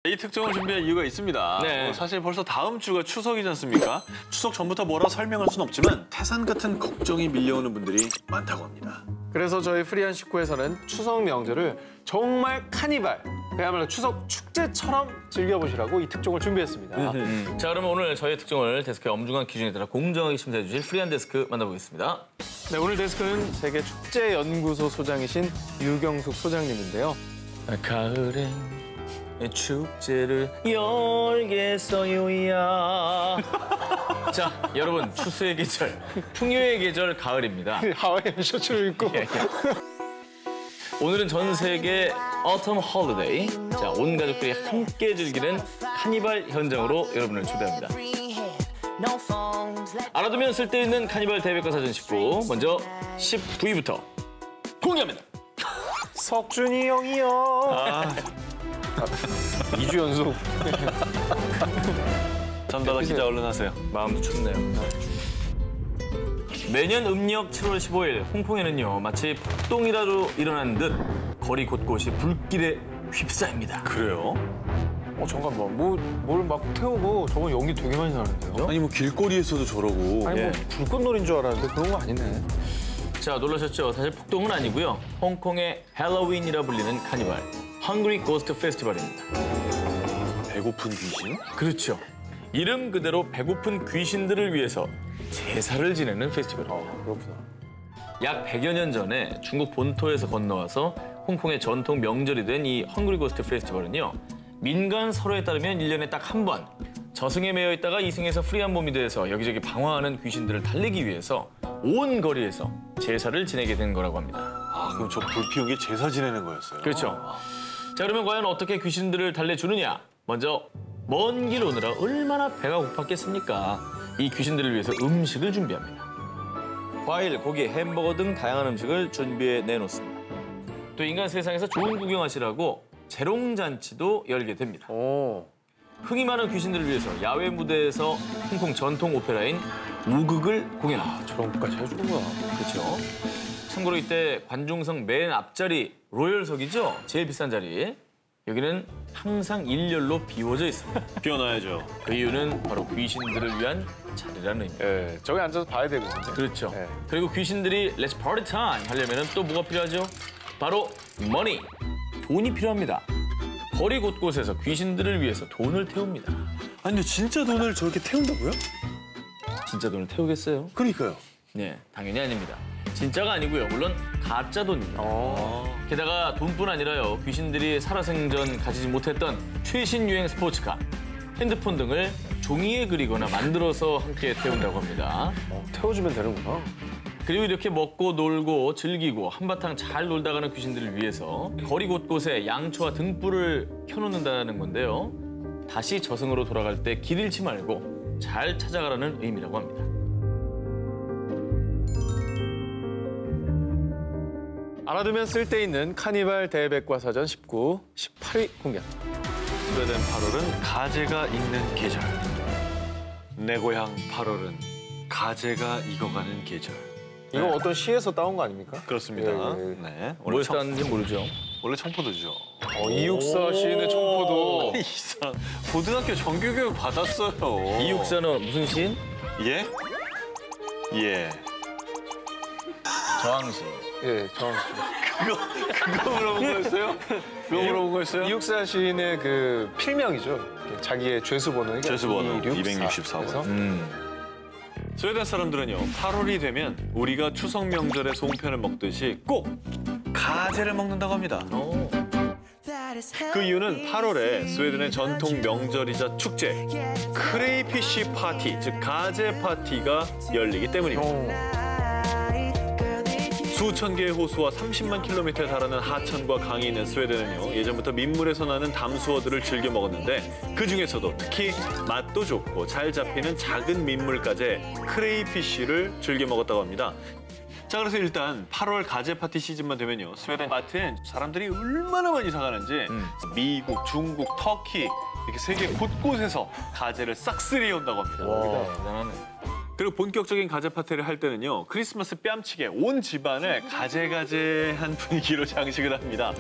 이 특종을 준비한 이유가 있습니다. 네. 사실 벌써 다음 주가 추석이지 않습니까? 추석 전부터 뭐라 설명할 순 없지만 태산 같은 걱정이 밀려오는 분들이 많다고 합니다. 그래서 저희 프리한 식구에서는 추석 명절을 정말 카니발, 그야말로 추석 축제처럼 즐겨보시라고 이 특종을 준비했습니다. 자, 그러면 오늘 저희 특종을 데스크의 엄중한 기준에 따라 공정하게 심사해 주실 프리한 데스크 만나보겠습니다. 네, 오늘 데스크는 세계축제연구소 소장이신 유경숙 소장님인데요. 가을엔 축제를 열겠어요야. 자, 여러분, 추수의 계절, 풍요의 계절 가을입니다. 하와이안 셔츠를 입고. 오늘은 전 세계 Autumn Holiday. 자, 온 가족들이 함께 즐기는 카니발 현장으로 여러분을 초대합니다. 알아두면 쓸데있는 카니발 대백과사전 19. 먼저 19위부터 공개합니다. 석준이 형이요. 2주 연속. 잠다가 기자 얼른 하세요. 마음도 춥네요. 매년 음력 7월 15일 홍콩에는요, 마치 폭동이라도 일어난 듯 거리 곳곳이 불길에 휩싸입니다. 그래요? 잠깐만, 뭘 막 태우고 저건 연기 되게 많이 나는데요? 아니 뭐 길거리에서도 저러고. 아니 뭐 불꽃놀이인 줄 알았는데 그런 거 아니네. 자, 놀라셨죠? 사실 폭동은 아니고요. 홍콩의 헬로윈이라 불리는 카니발, Hungry Ghost Festival입니다. 배고픈 귀신? 그렇죠. 이름 그대로 배고픈 귀신들을 위해서 제사를 지내는 페스티벌입니다. 그렇구나. 약 100여 년 전에 중국 본토에서 건너와서 홍콩의 전통 명절이 된 이 헝그리 고스트 페스티벌은요, 민간 서로에 따르면 1년에 딱 한 번 저승에 매여 있다가 이승에서 프리한 몸이 돼서 여기저기 방황하는 귀신들을 달래기 위해서 온 거리에서 제사를 지내게 된 거라고 합니다. 아, 그럼 저 불 피운 게 제사 지내는 거였어요? 그렇죠. 자, 그러면 과연 어떻게 귀신들을 달래주느냐? 먼저 먼 길 오느라 얼마나 배가 고팠겠습니까? 이 귀신들을 위해서 음식을 준비합니다. 과일, 고기, 햄버거 등 다양한 음식을 준비해 내놓습니다. 또 인간 세상에서 좋은 구경하시라고 재롱잔치도 열게 됩니다. 흥이 많은 귀신들을 위해서 야외 무대에서 홍콩 전통 오페라인 우극을 공연합니다. 저런 것까지 해주는구나. 그렇죠. 참고로 이때 관중석 맨 앞자리 로열석이죠. 제일 비싼 자리. 여기는 항상 일렬로 비워져 있습니다. 비워놔야죠. 그 이유는 바로 귀신들을 위한 자리라는 의미입니다. 예, 저기 앉아서 봐야 되거든요. 그렇죠. 네. 그리고 귀신들이 Let's party time 하려면 또 뭐가 필요하죠? 바로 money, 돈이 필요합니다. 거리 곳곳에서 귀신들을 위해서 돈을 태웁니다. 아니 근데 진짜 돈을 저렇게 태운다고요? 진짜 돈을 태우겠어요? 그러니까요. 네, 당연히 아닙니다. 진짜가 아니고요. 물론 가짜 돈입니다. 게다가 돈뿐 아니라요. 귀신들이 살아생전 가지지 못했던 최신 유행 스포츠카, 핸드폰 등을 종이에 그리거나 만들어서 함께 태운다고 합니다. 태워주면 되는구나. 그리고 이렇게 먹고 놀고 즐기고 한바탕 잘 놀다 가는 귀신들을 위해서 거리 곳곳에 양초와 등불을 켜놓는다는 건데요. 다시 저승으로 돌아갈 때 길 잃지 말고 잘 찾아가라는 의미라고 합니다. 알아두면 쓸데있는 카니발 대백과사전 19, 18위 공개합니다. 스웨덴 8월은 가재가 익는 계절. 내 고향 8월은 가재가 익어가는 계절. 이거 어떤 시에서 따온 거 아닙니까? 그렇습니다. 예. 네. 뭐였다는지 모르죠. 원래 청포도죠. 이육사 시인의 청포도. 이 사람 고등학교 정규교육 받았어요. 이육사는 무슨 시인? 예? 예. 저항시. 예, 정확히. 그거 물어본 거였어요? 그거 물어본 거였어요? 이육사 시인의 그 필명이죠. 자기의 죄수번호. 죄수번호 264번. 스웨덴 사람들은요, 8월이 되면 우리가 추석 명절에 송편을 먹듯이 꼭 가재를 먹는다고 합니다. 그 이유는 8월에 스웨덴의 전통 명절이자 축제, 크레이피쉬 파티, 즉 가재 파티가 열리기 때문입니다. 수천 개의 호수와 30만 킬로미터에 달하는 하천과 강이 있는 스웨덴은요, 예전부터 민물에서 나는 담수어들을 즐겨 먹었는데 그중에서도 특히 맛도 좋고 잘 잡히는 작은 민물가재 크레이피쉬를 즐겨 먹었다고 합니다. 자, 그래서 일단 8월 가재 파티 시즌만 되면요, 스웨덴 마트엔 사람들이 얼마나 많이 사가는지 미국, 중국, 터키 이렇게 세계 곳곳에서 가재를 싹쓸이 온다고 합니다. 와, 대단하네. 그리고 본격적인 가재 파티를 할 때는요. 크리스마스 뺨치게 온 집안을 가재가재한 분위기로 장식을 합니다.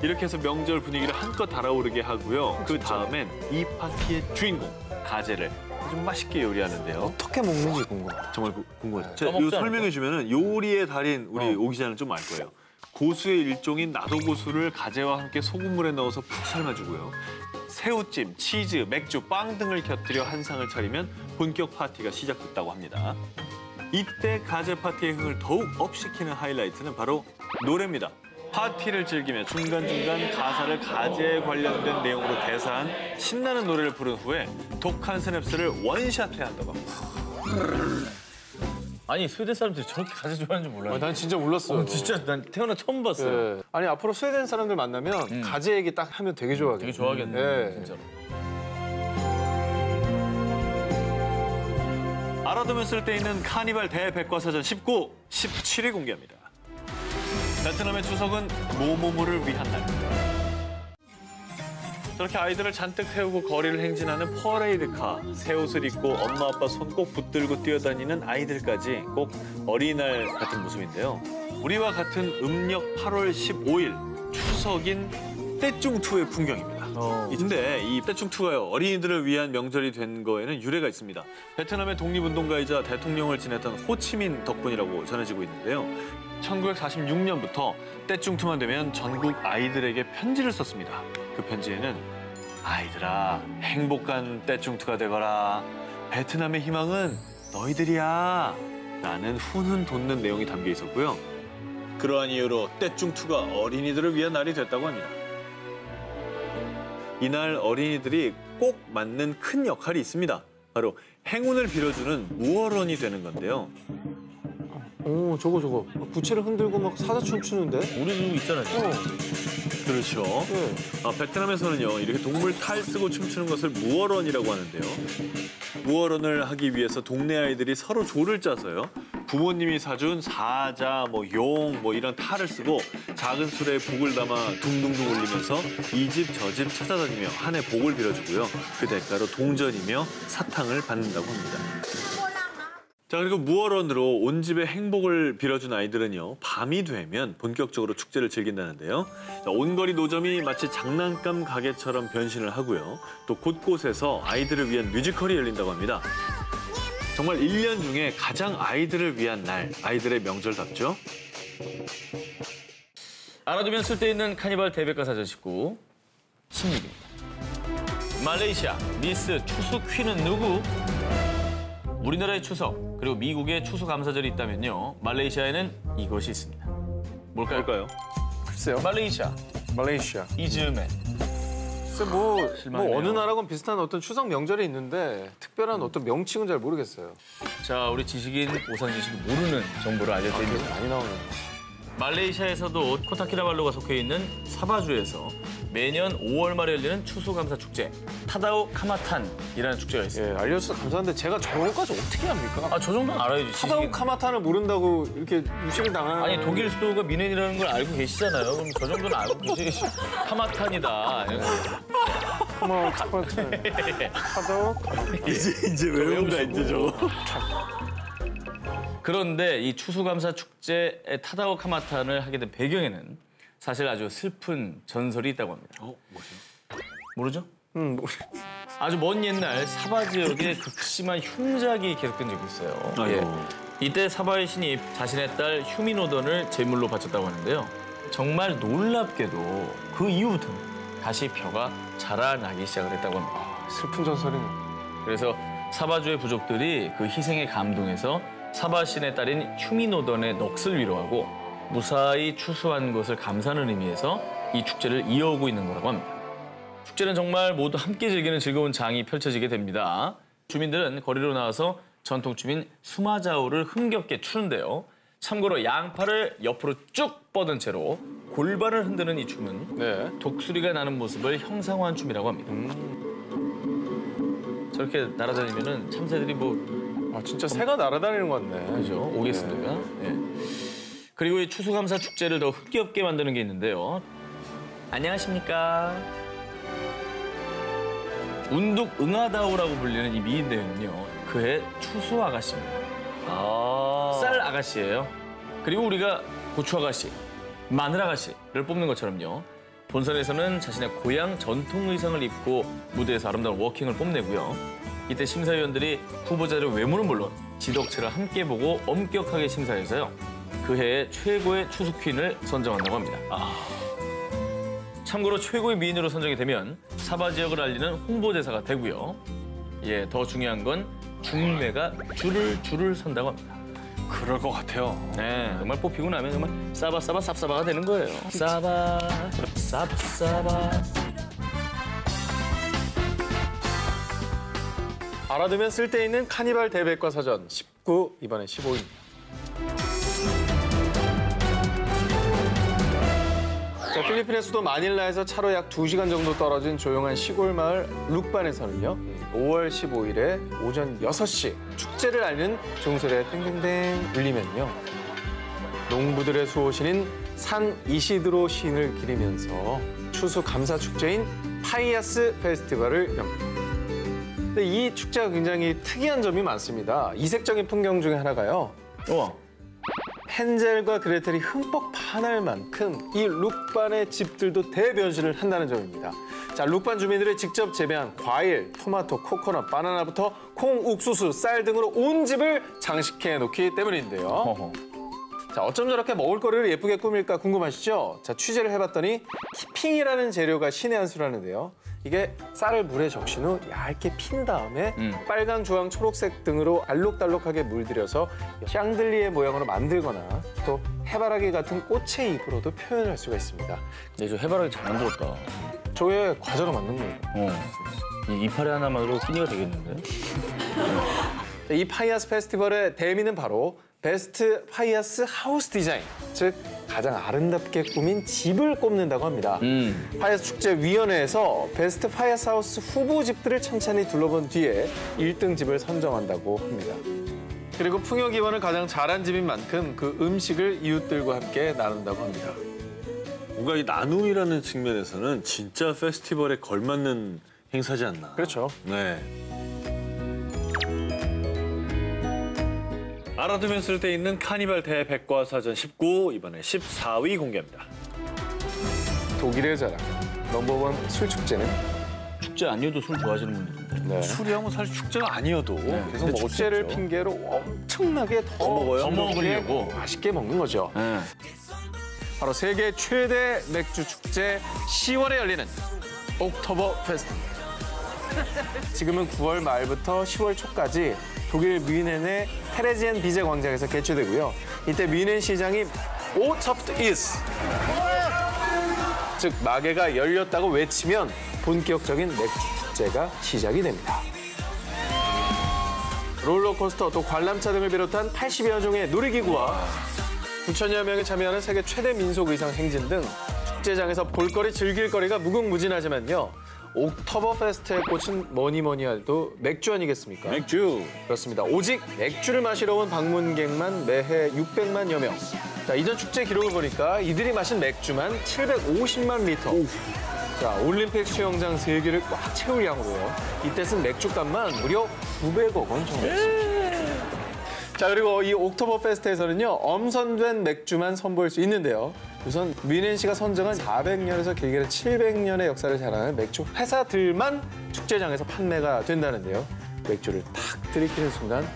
이렇게 해서 명절 분위기를 한껏 달아오르게 하고요. 그 다음엔 이 파티의 주인공 가재를 아주 맛있게 요리하는데요. 어떻게 먹는지 궁금해. 정말 궁금해요. 제가 써먹지 이거 설명해 주면은 요리의 달인 우리 오 기자는 좀 알 거예요. 고수의 일종인 나도고수를 가재와 함께 소금물에 넣어서 푹 삶아주고요. 새우찜, 치즈, 맥주, 빵 등을 곁들여 한 상을 차리면 본격 파티가 시작됐다고 합니다. 이때 가재 파티의 흥을 더욱 업시키는 하이라이트는 바로 노래입니다. 파티를 즐기며 중간중간 가사를 가재에 관련된 내용으로 대사한 신나는 노래를 부른 후에 독한 스냅스를 원샷해야 한다고 합니다. 아니 스웨덴 사람들이 저렇게 가재 좋아하는 줄 몰라요. 난 진짜 몰랐어요. 진짜 난 태어나 처음 봤어요. 네. 아니 앞으로 스웨덴 사람들 만나면 가재 얘기 딱 하면 되게 좋아하겠네. 되게 좋아하겠네. 네. 진짜로. 알아두면 쓸데있는 카니발 대백과사전 19, 17위 공개합니다. 베트남의 추석은 모모모를 위한 날입니다. 저렇게 아이들을 잔뜩 태우고 거리를 행진하는 퍼레이드카, 새 옷을 입고 엄마 아빠 손 꼭 붙들고 뛰어다니는 아이들까지 꼭 어린이날 같은 모습인데요. 우리와 같은 음력 8월 15일 추석인 떼쭝투의 풍경입니다. 근데 이 떼쭝투가요 어린이들을 위한 명절이 된 거에는 유래가 있습니다. 베트남의 독립운동가이자 대통령을 지냈던 호치민 덕분이라고 전해지고 있는데요. 1946년부터 떼쭝투만 되면 전국 아이들에게 편지를 썼습니다. 그 편지에는 아이들아 행복한 떼쭝투가 되거라. 베트남의 희망은 너희들이야. 라는 훈훈 돋는 내용이 담겨 있었고요. 그러한 이유로 떼쭝투가 어린이들을 위한 날이 됐다고 합니다. 이날 어린이들이 꼭 맡는 큰 역할이 있습니다. 바로 행운을 빌어주는 무어런이 되는 건데요. 오 저거 부채를 흔들고 막 사자춤 추는데? 우리도 있잖아요. 그렇죠. 네. 베트남에서는요 이렇게 동물 탈 쓰고 춤추는 것을 무어런이라고 하는데요. 무어런을 하기 위해서 동네 아이들이 서로 조를 짜서요. 부모님이 사준 사자, 용, 이런 탈을 쓰고 작은 수레에 복을 담아 둥둥둥 울리면서 이 집 저 집 찾아다니며 한 해 복을 빌어주고요. 그 대가로 동전이며 사탕을 받는다고 합니다. 자 그리고 무어런으로 온 집의 행복을 빌어준 아이들은요 밤이 되면 본격적으로 축제를 즐긴다는데요. 자, 온거리 노점이 마치 장난감 가게처럼 변신을 하고요. 또 곳곳에서 아이들을 위한 뮤지컬이 열린다고 합니다. 정말 1년 중에 가장 아이들을 위한 날, 아이들의 명절답죠. 알아두면 쓸데있는 카니발 대백과사전 19, 16입니다. 말레이시아 미스 추수 퀸은 누구? 우리나라의 추석, 그리고 미국의 추수감사절이 있다면요. 말레이시아에는 이것이 있습니다. 뭘까요? 글쎄요. 말레이시아, 이즈맨. 글쎄 뭐 실망이네요. 어느 나라건 비슷한 어떤 추석 명절이 있는데 특별한 어떤 명칭은 잘 모르겠어요. 자, 우리 지식인 오상진 씨도 모르는 정보를 알려드립니다. 많이 나오네요. 말레이시아에서도 코타키나발루가 속해 있는 사바주에서 매년 5월 말에 열리는 추수감사 축제 타다오 카마탄이라는 축제가 있습니다. 예, 알려주셔서 감사한데 제가 저거까지 어떻게 합니까? 아, 저 정도는 알아야지. 타다오 지식인. 카마탄을 모른다고 이렇게 무시를 당하는 아니 독일 수도가 미넨이라는 걸 알고 계시잖아요. 그럼 저 정도는 알고 계시. 카마탄이다. 카마탄 타다오 이제 외운다 이제 저거. 그런데 이 추수감사 축제의 타다오 카마탄을 하게 된 배경에는 사실 아주 슬픈 전설이 있다고 합니다. 뭐죠? 모르죠? 뭐, 아주 먼 옛날 사바 지역에 극심한 흉작이 계속된 적이 있어요. 아이고. 이때 사바의 신이 자신의 딸 휴미노던을 제물로 바쳤다고 하는데요. 정말 놀랍게도 그 이후부터는 다시 벼가 자라나기 시작을 했다고 합니다. 슬픈 전설이네. 그래서 사바주의 부족들이 그 희생에 감동해서 사바 신의 딸인 휴미노던의 넋을 위로하고 무사히 추수한 것을 감사하는 의미에서 이 축제를 이어오고 있는 거라고 합니다. 축제는 정말 모두 함께 즐기는 즐거운 장이 펼쳐지게 됩니다. 주민들은 거리로 나와서 전통춤인 수마자오를 흥겹게 추는데요. 참고로 양팔을 옆으로 쭉 뻗은 채로 골반을 흔드는 이 춤은 네. 독수리가 나는 모습을 형상화한 춤이라고 합니다. 저렇게 날아다니면은 참새들이 아 진짜 새가 날아다니는 것 같네. 그죠? 오겠습니까? 네. 그리고 이 추수감사 축제를 더 흥겹게 만드는 게 있는데요. 안녕하십니까? 운둑 응아다오라고 불리는 이 미인대는요. 그의 추수 아가씨입니다. 쌀 아가씨예요. 그리고 우리가 고추 아가씨, 마늘 아가씨를 뽑는 것처럼요. 본선에서는 자신의 고향 전통 의상을 입고 무대에서 아름다운 워킹을 뽐내고요. 이때 심사위원들이 후보자들의 외모는 물론 지덕체를 함께 보고 엄격하게 심사해서요. 그 해의 최고의 추수 퀸을 선정한다고 합니다. 참고로 최고의 미인으로 선정이 되면 사바 지역을 알리는 홍보대사가 되고요. 예, 더 중요한 건 중매가 줄을 선다고 합니다. 그럴 것 같아요. 네, 정말 뽑히고 나면 정말 싸바싸바 쌉싸바가 되는 거예요. 싸바, 쌉싸바. 알아두면 쓸데있는 카니발 대백과사전 19, 이번엔 15입니다. 자, 필리핀의 수도 마닐라에서 차로 약 2시간 정도 떨어진 조용한 시골 마을 룩반에서는요. 5월 15일에 오전 6시 축제를 알리는 종소리가 땡땡땡 울리면요. 농부들의 수호신인 산 이시드로 신을 기리면서 추수 감사 축제인 파이아스 페스티벌을 엽니다. 근데 이 축제가 굉장히 특이한 점이 많습니다. 이색적인 풍경 중에 하나가요. 우와. 헨젤과 그레텔이 흠뻑 반할 만큼 이 룩반의 집들도 대변신을 한다는 점입니다. 자, 룩반 주민들이 직접 재배한 과일, 토마토, 코코넛, 바나나부터 콩, 옥수수, 쌀 등으로 온 집을 장식해 놓기 때문인데요. 어허. 자, 어쩜 저렇게 먹을거리를 예쁘게 꾸밀까 궁금하시죠? 자, 취재를 해봤더니 키핑이라는 재료가 신의 한 수라는데요. 이게 쌀을 물에 적신 후 얇게 핀 다음에 빨강, 주황, 초록색 등으로 알록달록하게 물들여서 샹들리에 모양으로 만들거나 또 해바라기 같은 꽃의 잎으로도 표현할 수가 있습니다. 근데 저 해바라기 잘 만들었다. 저게 과자로 만든 거예요. 이 이파리 하나만으로 끼니가 되겠는데? 이 파이아스 페스티벌의 대미는 바로 베스트 파이아스 하우스 디자인, 즉 가장 아름답게 꾸민 집을 꼽는다고 합니다. 파이아스 축제위원회에서 베스트 파이아스 하우스 후보집들을 찬찬히 둘러본 뒤에 1등 집을 선정한다고 합니다. 그리고 풍요기원을 가장 잘한 집인 만큼 그 음식을 이웃들과 함께 나눈다고 합니다. 뭔가 이 나눔이라는 측면에서는 진짜 페스티벌에 걸맞는 행사지 않나. 그렇죠. 네. 알아두면 쓸데있는 카니발 대백과사전 19, 이번에 14위 공개합니다. 독일의 자랑, 넘버원 술축제는 축제 아니어도 술 좋아하시는 분들인데. 술이야 뭐 사실 축제가 아니어도 계속 먹을 수 축제를 있죠. 핑계로 엄청나게 더 먹어요? 더 먹으려고. 맛있게 먹는 거죠. 네. 바로 세계 최대 맥주 축제 10월에 열리는 옥토버 페스트입니다. 지금은 9월 말부터 10월 초까지 독일 뮌헨의 테레지엔 비제 광장에서 개최되고요. 이때 뮌헨 시장이 오첩트 이스, 즉 마개가 열렸다고 외치면 본격적인 맥주 축제가 시작이 됩니다. 롤러코스터 또 관람차 등을 비롯한 80여 종의 놀이기구와 9천여 명이 참여하는 세계 최대 민속 의상 행진 등 축제장에서 볼거리 즐길거리가 무궁무진하지만요. 옥토버 페스트의 꽃은 뭐니 해도 맥주 아니겠습니까? 맥주. 그렇습니다. 오직 맥주를 마시러 온 방문객만 매해 600만여 명. 자, 이전 축제 기록을 보니까 이들이 마신 맥주만 750만 리터. 자, 올림픽 수영장 3개를 꽉 채울 양으로요. 이때 쓴 맥주값만 무려 900억 원 정도였습니다. 자, 그리고 이 옥토버 페스트에서는요, 엄선된 맥주만 선보일 수 있는데요. 우선 뮌헨시가 선정한 400년에서 길게는 700년의 역사를 자랑하는 맥주 회사들만 축제장에서 판매가 된다는데요. 맥주를 탁 들이키는 순간,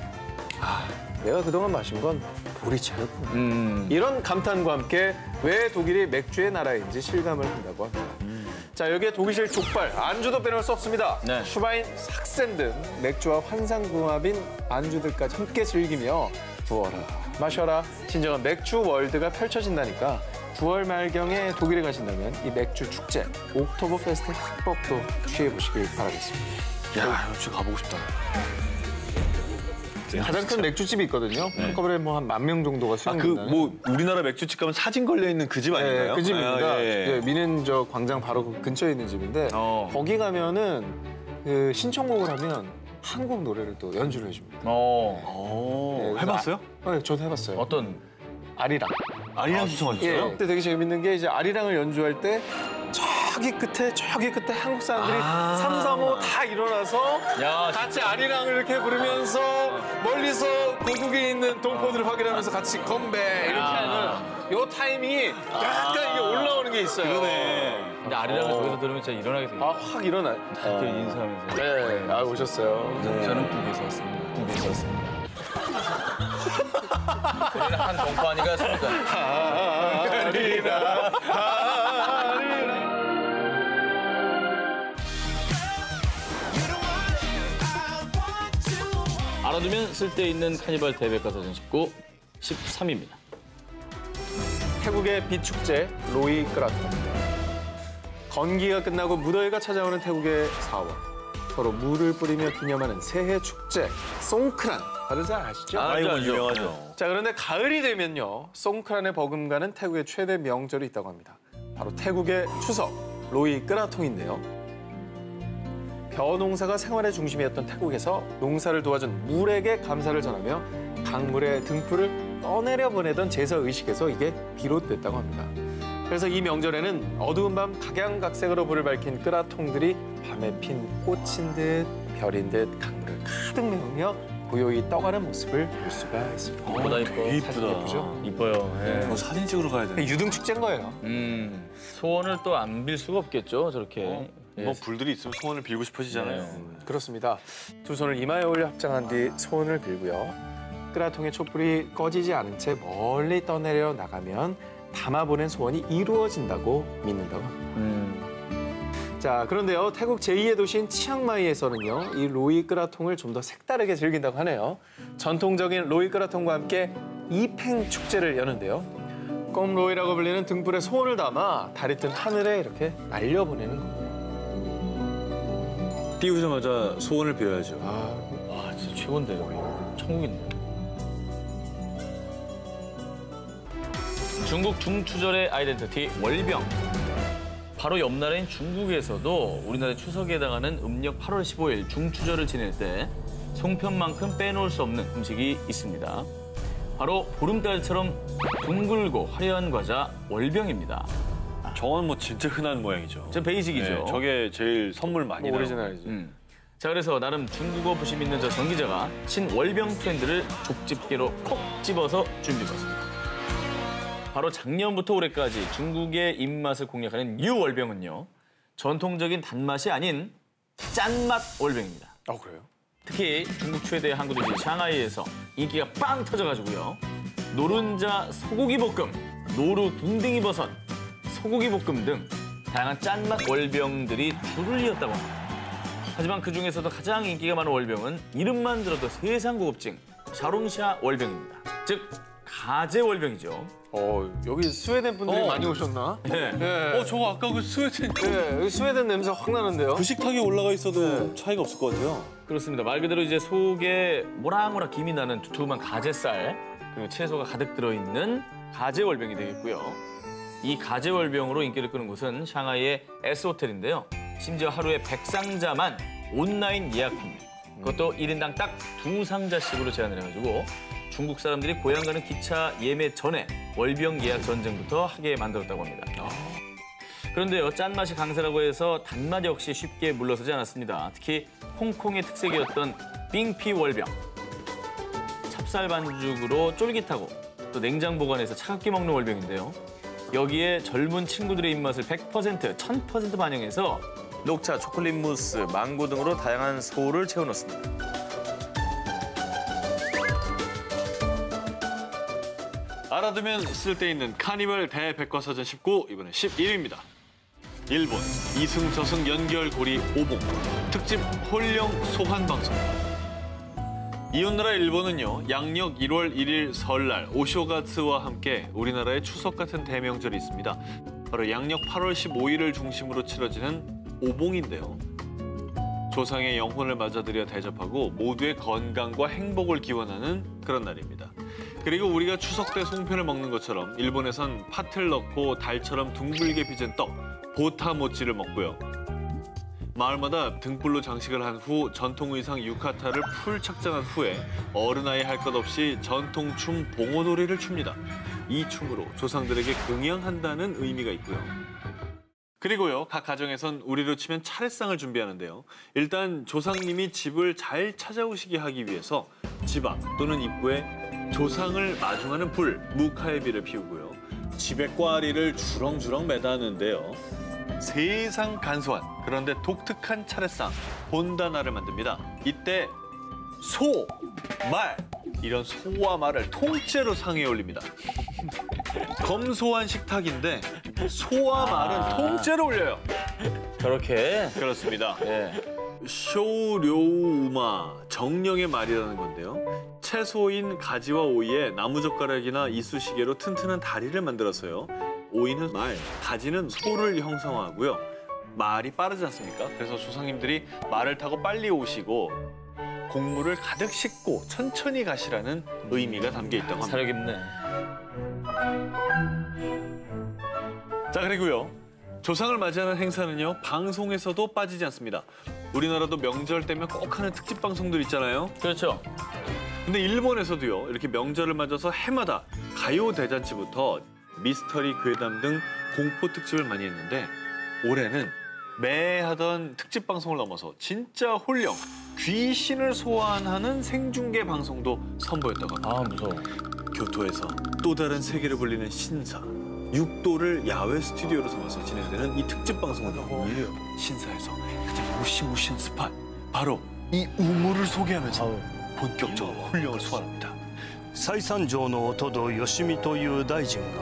아, 내가 그동안 마신 건 보리차였구나. 이런 감탄과 함께 왜 독일이 맥주의 나라인지 실감을 한다고 합니다. 자, 여기에 독일식 족발, 안주도 빼놓을 수 없습니다. 네. 슈바인, 삭센 등 맥주와 환상궁합인 안주들까지 함께 즐기며 부어라, 마셔라, 진정한 맥주 월드가 펼쳐진다니까 9월 말경에 독일에 가신다면 이 맥주 축제, 옥토버 페스트 흑법도 취해보시길 바라겠습니다. 야, 역시 가보고 싶다. 가장 큰 맥주집이 있거든요. 한꺼번에 뭐 한 10,000명 정도가 아, 수용된다는. 뭐 우리나라 맥주집 가면 사진 걸려 있는 그 집 아닌가요? 네, 그 집입니다. 아, 예. 뮌헨 저 광장 바로 그 근처에 있는 집인데 거기 가면은 그 신청곡을 하면 한국 노래를 또 연주를 해줍니다. 네, 해봤어요? 네, 저도 해봤어요. 어떤 아리랑. 아리랑 수성하셨어요? 예, 그때 되게 재밌는 게 이제 아리랑을 연주할 때 저기 끝에 한국 사람들이 3, 4, 5 다 일어나서 야, 같이 아리랑을 이렇게 부르면서 멀리서 고국에 있는 동포들을 확인하면서 같이 건배 이렇게 하는 요 타이밍이 약간 이게 올라오는 게 있어요. 근데 아리랑을 저기서 들으면 진짜 일어나게 돼요. 아, 확 일어나. 이렇게 인사하면서. 네, 아, 오셨어요. 저는 북에서 왔습니다. 북에서 왔습니다. 우리는 한 동포 아니겠습니까? 아리랑. 알아두면 쓸데있는 카니발 대백과사전 19, 13입니다. 태국의 비축제 로이 끄라톤. 건기가 끝나고 무더위가 찾아오는 태국의 4월. 서로 물을 뿌리며 기념하는 새해 축제 송크란. 다들 잘 아시죠? 이거 유명하죠. 자, 그런데 가을이 되면요. 송크란에 버금가는 태국의 최대 명절이 있다고 합니다. 바로 태국의 추석 로이 끄라통인데요. 벼 농사가 생활의 중심이었던 태국에서 농사를 도와준 물에게 감사를 전하며 강물의 등불을 떠내려 보내던 제사 의식에서 이게 비롯됐다고 합니다. 그래서 이 명절에는 어두운 밤 각양각색으로 불을 밝힌 끄라통들이 밤에 핀 꽃인 듯 별인 듯 강물을 가득 메우며 고요히 떠가는 모습을 볼 수가 있습니다. 나 이뻐. 사진 예쁘죠? 이뻐요. 예. 사진 찍으러 가야 돼. 유등 축제인 거예요. 소원을 또 안 빌 수가 없겠죠, 저렇게. 예. 뭐 불들이 있으면 소원을 빌고 싶어지잖아요. 그렇습니다. 두 손을 이마에 올려 합장한 뒤 소원을 빌고요. 끄라통의 촛불이 꺼지지 않은 채 멀리 떠내려 나가면 담아보낸 소원이 이루어진다고 믿는다고 합니다. 자, 그런데요. 태국 제2의 도시인 치앙마이에서는요. 이 로이 끄라통을 좀 더 색다르게 즐긴다고 하네요. 전통적인 로이 끄라통과 함께 이팽 축제를 여는데요. 껌로이라고 불리는 등불에 소원을 담아 달이 뜬 하늘에 이렇게 날려보내는 겁니다. 띄우자마자 소원을 빌어야죠. 와, 진짜 최고인데요. 천국인데. 중국 중추절의 아이덴티티 월병. 바로 옆 나라인 중국에서도 우리나라의 추석에 해당하는 음력 8월 15일 중추절을 지낼 때 송편만큼 빼놓을 수 없는 음식이 있습니다. 바로 보름달처럼 둥글고 화려한 과자 월병입니다. 저건 뭐 진짜 흔한 모양이죠. 저 베이직이죠. 네, 저게 제일 선물 많이 나요. 오리지널이죠. 자, 그래서 나름 중국어 부심 있는 저 정 기자가 신월병 트렌드를 족집게로 콕 집어서 준비해봤습니다. 바로 작년부터 올해까지 중국의 입맛을 공략하는 유월병은요. 전통적인 단맛이 아닌 짠맛 월병입니다. 그래요? 특히 중국 최대 항구 도시 샹하이에서 인기가 빵 터져가지고요. 노른자 소고기 볶음, 노루 둥둥이 버섯, 소고기 볶음 등 다양한 짠맛 월병들이 줄을 이었다고 합니다. 하지만 그중에서도 가장 인기가 많은 월병은 이름만 들어도 세상 고급진 샤롱샤 월병입니다. 즉 가재 월병이죠. 여기 스웨덴 분들이 많이 오셨나? 네. 네. 저거 아까 그 스웨덴 네, 여기 스웨덴 냄새 확 나는데요. 그 식탁에 올라가 있어도 차이가 없을 것 같아요. 그렇습니다. 말 그대로 이제 속에 모락모락 김이 나는 두툼한 가재살 그리고 채소가 가득 들어있는 가재 월병이 되겠고요. 이 가재 월병으로 인기를 끄는 곳은 샹하이의 S호텔인데요. 심지어 하루에 100상자만 온라인 예약 판매. 그것도 1인당 딱 2상자씩으로 제한을 해가지고 중국 사람들이 고향 가는 기차 예매 전에 월병 예약 전쟁부터 하게 만들었다고 합니다. 그런데요, 짠맛이 강세라고 해서 단맛 역시 쉽게 물러서지 않았습니다. 특히 홍콩의 특색이었던 빙피 월병. 찹쌀 반죽으로 쫄깃하고 또 냉장 보관해서 차갑게 먹는 월병인데요. 여기에 젊은 친구들의 입맛을 100%, 1000% 반영해서 녹차, 초콜릿 무스, 망고 등으로 다양한 소를 채워넣습니다. 알아두면 쓸데있는 카니발 대백과사전 19, 이번엔 11위입니다. 일본 이승저승 연결고리 오봉 특집 홀령 소환 방송. 이웃나라 일본은요, 양력 1월 1일 설날 오쇼가츠와 함께 우리나라의 추석 같은 대명절이 있습니다. 바로 양력 8월 15일을 중심으로 치러지는 오봉인데요. 조상의 영혼을 맞아들여 대접하고 모두의 건강과 행복을 기원하는 그런 날입니다. 그리고 우리가 추석 때 송편을 먹는 것처럼 일본에선 팥을 넣고 달처럼 둥글게 빚은 떡, 보타모찌를 먹고요. 마을마다 등불로 장식을 한 후 전통 의상 유카타를 풀 착장한 후에 어른아이 할 것 없이 전통춤 봉오노리를 춥니다. 이 춤으로 조상들에게 긍양한다는 의미가 있고요. 그리고요, 각 가정에선 우리로 치면 차례상을 준비하는데요. 일단 조상님이 집을 잘 찾아오시게 하기 위해서 집 앞 또는 입구에 조상을 마중하는 불, 묵하예비를 피우고요. 집에 꽈리를 주렁주렁 매다는데요. 세상 간소한 그런데 독특한 차례상, 본다나를 만듭니다. 이때 소, 말 이런 소와 말을 통째로 상에 올립니다. 검소한 식탁인데 소와 말은 통째로 올려요. 저렇게. 그렇습니다. 예. 쇼료우마, 정령의 말이라는 건데요. 채소인 가지와 오이에 나무젓가락이나 이쑤시개로 튼튼한 다리를 만들어서요. 오이는 말, 가지는 소를 형성하고요. 말이 빠르지 않습니까? 그래서 조상님들이 말을 타고 빨리 오시고 곡물을 가득 싣고 천천히 가시라는 의미가 담겨 있다고 합니다. 사려 깊네. 자, 그리고요. 조상을 맞이하는 행사는요. 방송에서도 빠지지 않습니다. 우리나라도 명절 때면 꼭 하는 특집 방송들 있잖아요. 그렇죠. 근데 일본에서도요. 이렇게 명절을 맞아서 해마다 가요 대잔치부터 미스터리 괴담 등 공포 특집을 많이 했는데 올해는 매해 하던 특집 방송을 넘어서 진짜 홀령, 귀신을 소환하는 생중계 방송도 선보였다고 합니다. 아, 무서워. 교토에서 또 다른 세계를 불리는 신사, 육도를 야외 스튜디오로 삼아서 진행되는 이 특집 방송은요. 신사에서 가장 무시무시한 스팟, 바로 이 우물을 소개하면서 본격적으로 홀령을 소환합니다. 再三城の弟義美という大臣が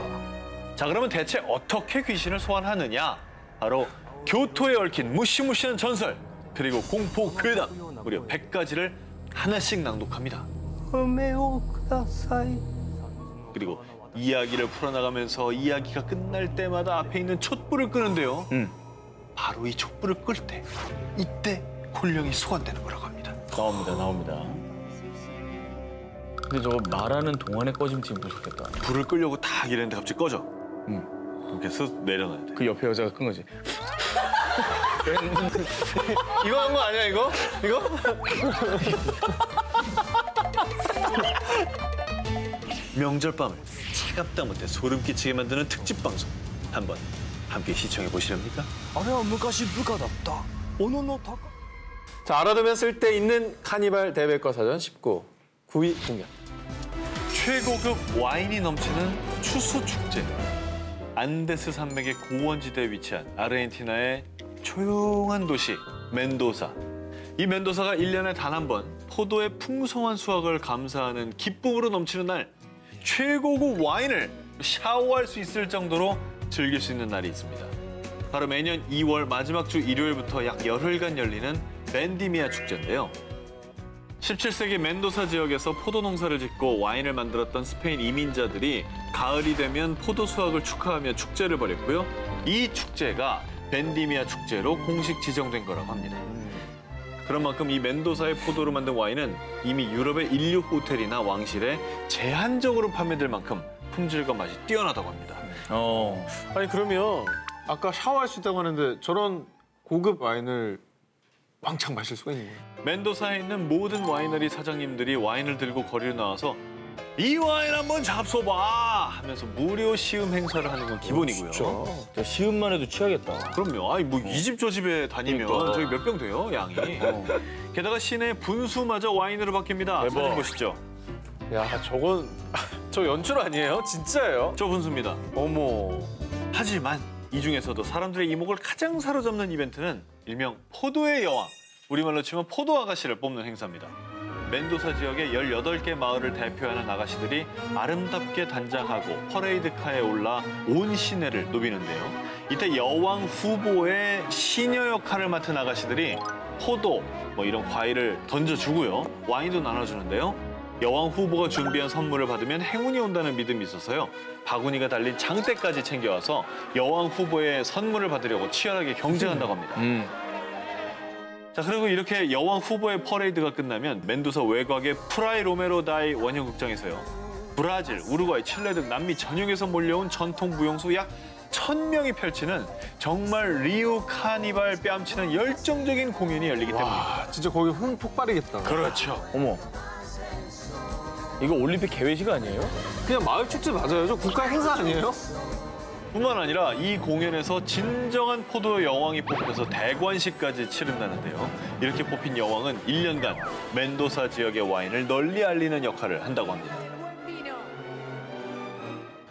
자, 그러면 대체 어떻게 귀신을 소환하느냐? 바로 교토에 얽힌 무시무시한 전설, 그리고 공포 괴담, 무려 100가지를 하나씩 낭독합니다. 梅をください 그리고 이야기를 풀어나가면서 이야기가 끝날 때마다 앞에 있는 촛불을 끄는데요. 바로 이 촛불을 끌 때, 이때 홀령이 소환되는 거라고 합니다. 나옵니다. 근데 저거 말하는 동안에 꺼지면 되게 무섭겠다. 불을 끄려고 딱 이랬는데 갑자기 꺼져. 그렇게 해서 내려놔야 돼. 그 옆에 여자가 끈 거지. 이거 한 거 아니야, 이거? 이거? 명절 밤을 차갑다 못해 소름 끼치게 만드는 특집 방송. 한번 함께 시청해 보시렵니까? あれは昔部下だった小野の高 자, 알아두면 쓸데 있는 카니발 대백과 사전 19, 9위 공개. 최고급 와인이 넘치는 추수 축제. 안데스 산맥의 고원지대에 위치한 아르헨티나의 조용한 도시 멘도사. 이 멘도사가 1년에 단 한 번 포도의 풍성한 수확을 감사하는 기쁨으로 넘치는 날, 최고급 와인을 샤워할 수 있을 정도로 즐길 수 있는 날이 있습니다. 바로 매년 2월 마지막 주 일요일부터 약 열흘간 열리는 벤디미아 축제인데요. 17세기 멘도사 지역에서 포도 농사를 짓고 와인을 만들었던 스페인 이민자들이 가을이 되면 포도 수확을 축하하며 축제를 벌였고요. 이 축제가 벤디미아 축제로 공식 지정된 거라고 합니다. 그런 만큼 이 멘도사의 포도로 만든 와인은 이미 유럽의 인류 호텔이나 왕실에 제한적으로 판매될 만큼 품질과 맛이 뛰어나다고 합니다. 아니, 그러면 아까 샤워할 수 있다고 하는데 저런 고급 와인을 왕창 마실 수가 있는 거예요? 멘도사에 있는 모든 와이너리 사장님들이 와인을 들고 거리로 나와서 이 와인 한번 잡숴봐 하면서 무료 시음 행사를 하는 건 기본이고요. 저 시음만 해도 취하겠다. 그럼요. 아니 뭐 이 집 저 집에 다니면 그러니까. 저기 몇 병 돼요, 양이. 게다가 시내 분수마저 와인으로 바뀝니다. 대박. 사진 보시죠. 야, 저건 저 연출 아니에요? 진짜예요? 저 분수입니다. 어머. 하지만 이 중에서도 사람들의 이목을 가장 사로잡는 이벤트는 일명 포도의 여왕, 우리말로 치면 포도 아가씨를 뽑는 행사입니다. 멘도사 지역의 18개 마을을 대표하는 아가씨들이 아름답게 단장하고 퍼레이드카에 올라 온 시내를 누비는데요. 이때 여왕 후보의 시녀 역할을 맡은 아가씨들이 포도, 뭐 이런 과일을 던져주고요. 와인도 나눠주는데요. 여왕 후보가 준비한 선물을 받으면 행운이 온다는 믿음이 있어서요. 바구니가 달린 장대까지 챙겨와서 여왕 후보의 선물을 받으려고 치열하게 경쟁한다고 합니다. 자, 그리고 이렇게 여왕 후보의 퍼레이드가 끝나면 멘도사 외곽의 프라이 로메로 다이 원형극장에서요. 브라질, 우루과이, 칠레 등 남미 전역에서 몰려온 전통 무용수 약 1000명이 펼치는 정말 리우 카니발 뺨치는 열정적인 공연이 열리기 때문입니다. 진짜 거기 흥 폭발이겠다. 그렇죠. 어머. 이거 올림픽 개회식 아니에요? 그냥 마을 축제 맞아요? 저 국가 행사 아니에요? 뿐만 아니라 이 공연에서 진정한 포도 여왕이 뽑혀서 대관식까지 치른다는데요. 이렇게 뽑힌 여왕은 1년간 멘도사 지역의 와인을 널리 알리는 역할을 한다고 합니다.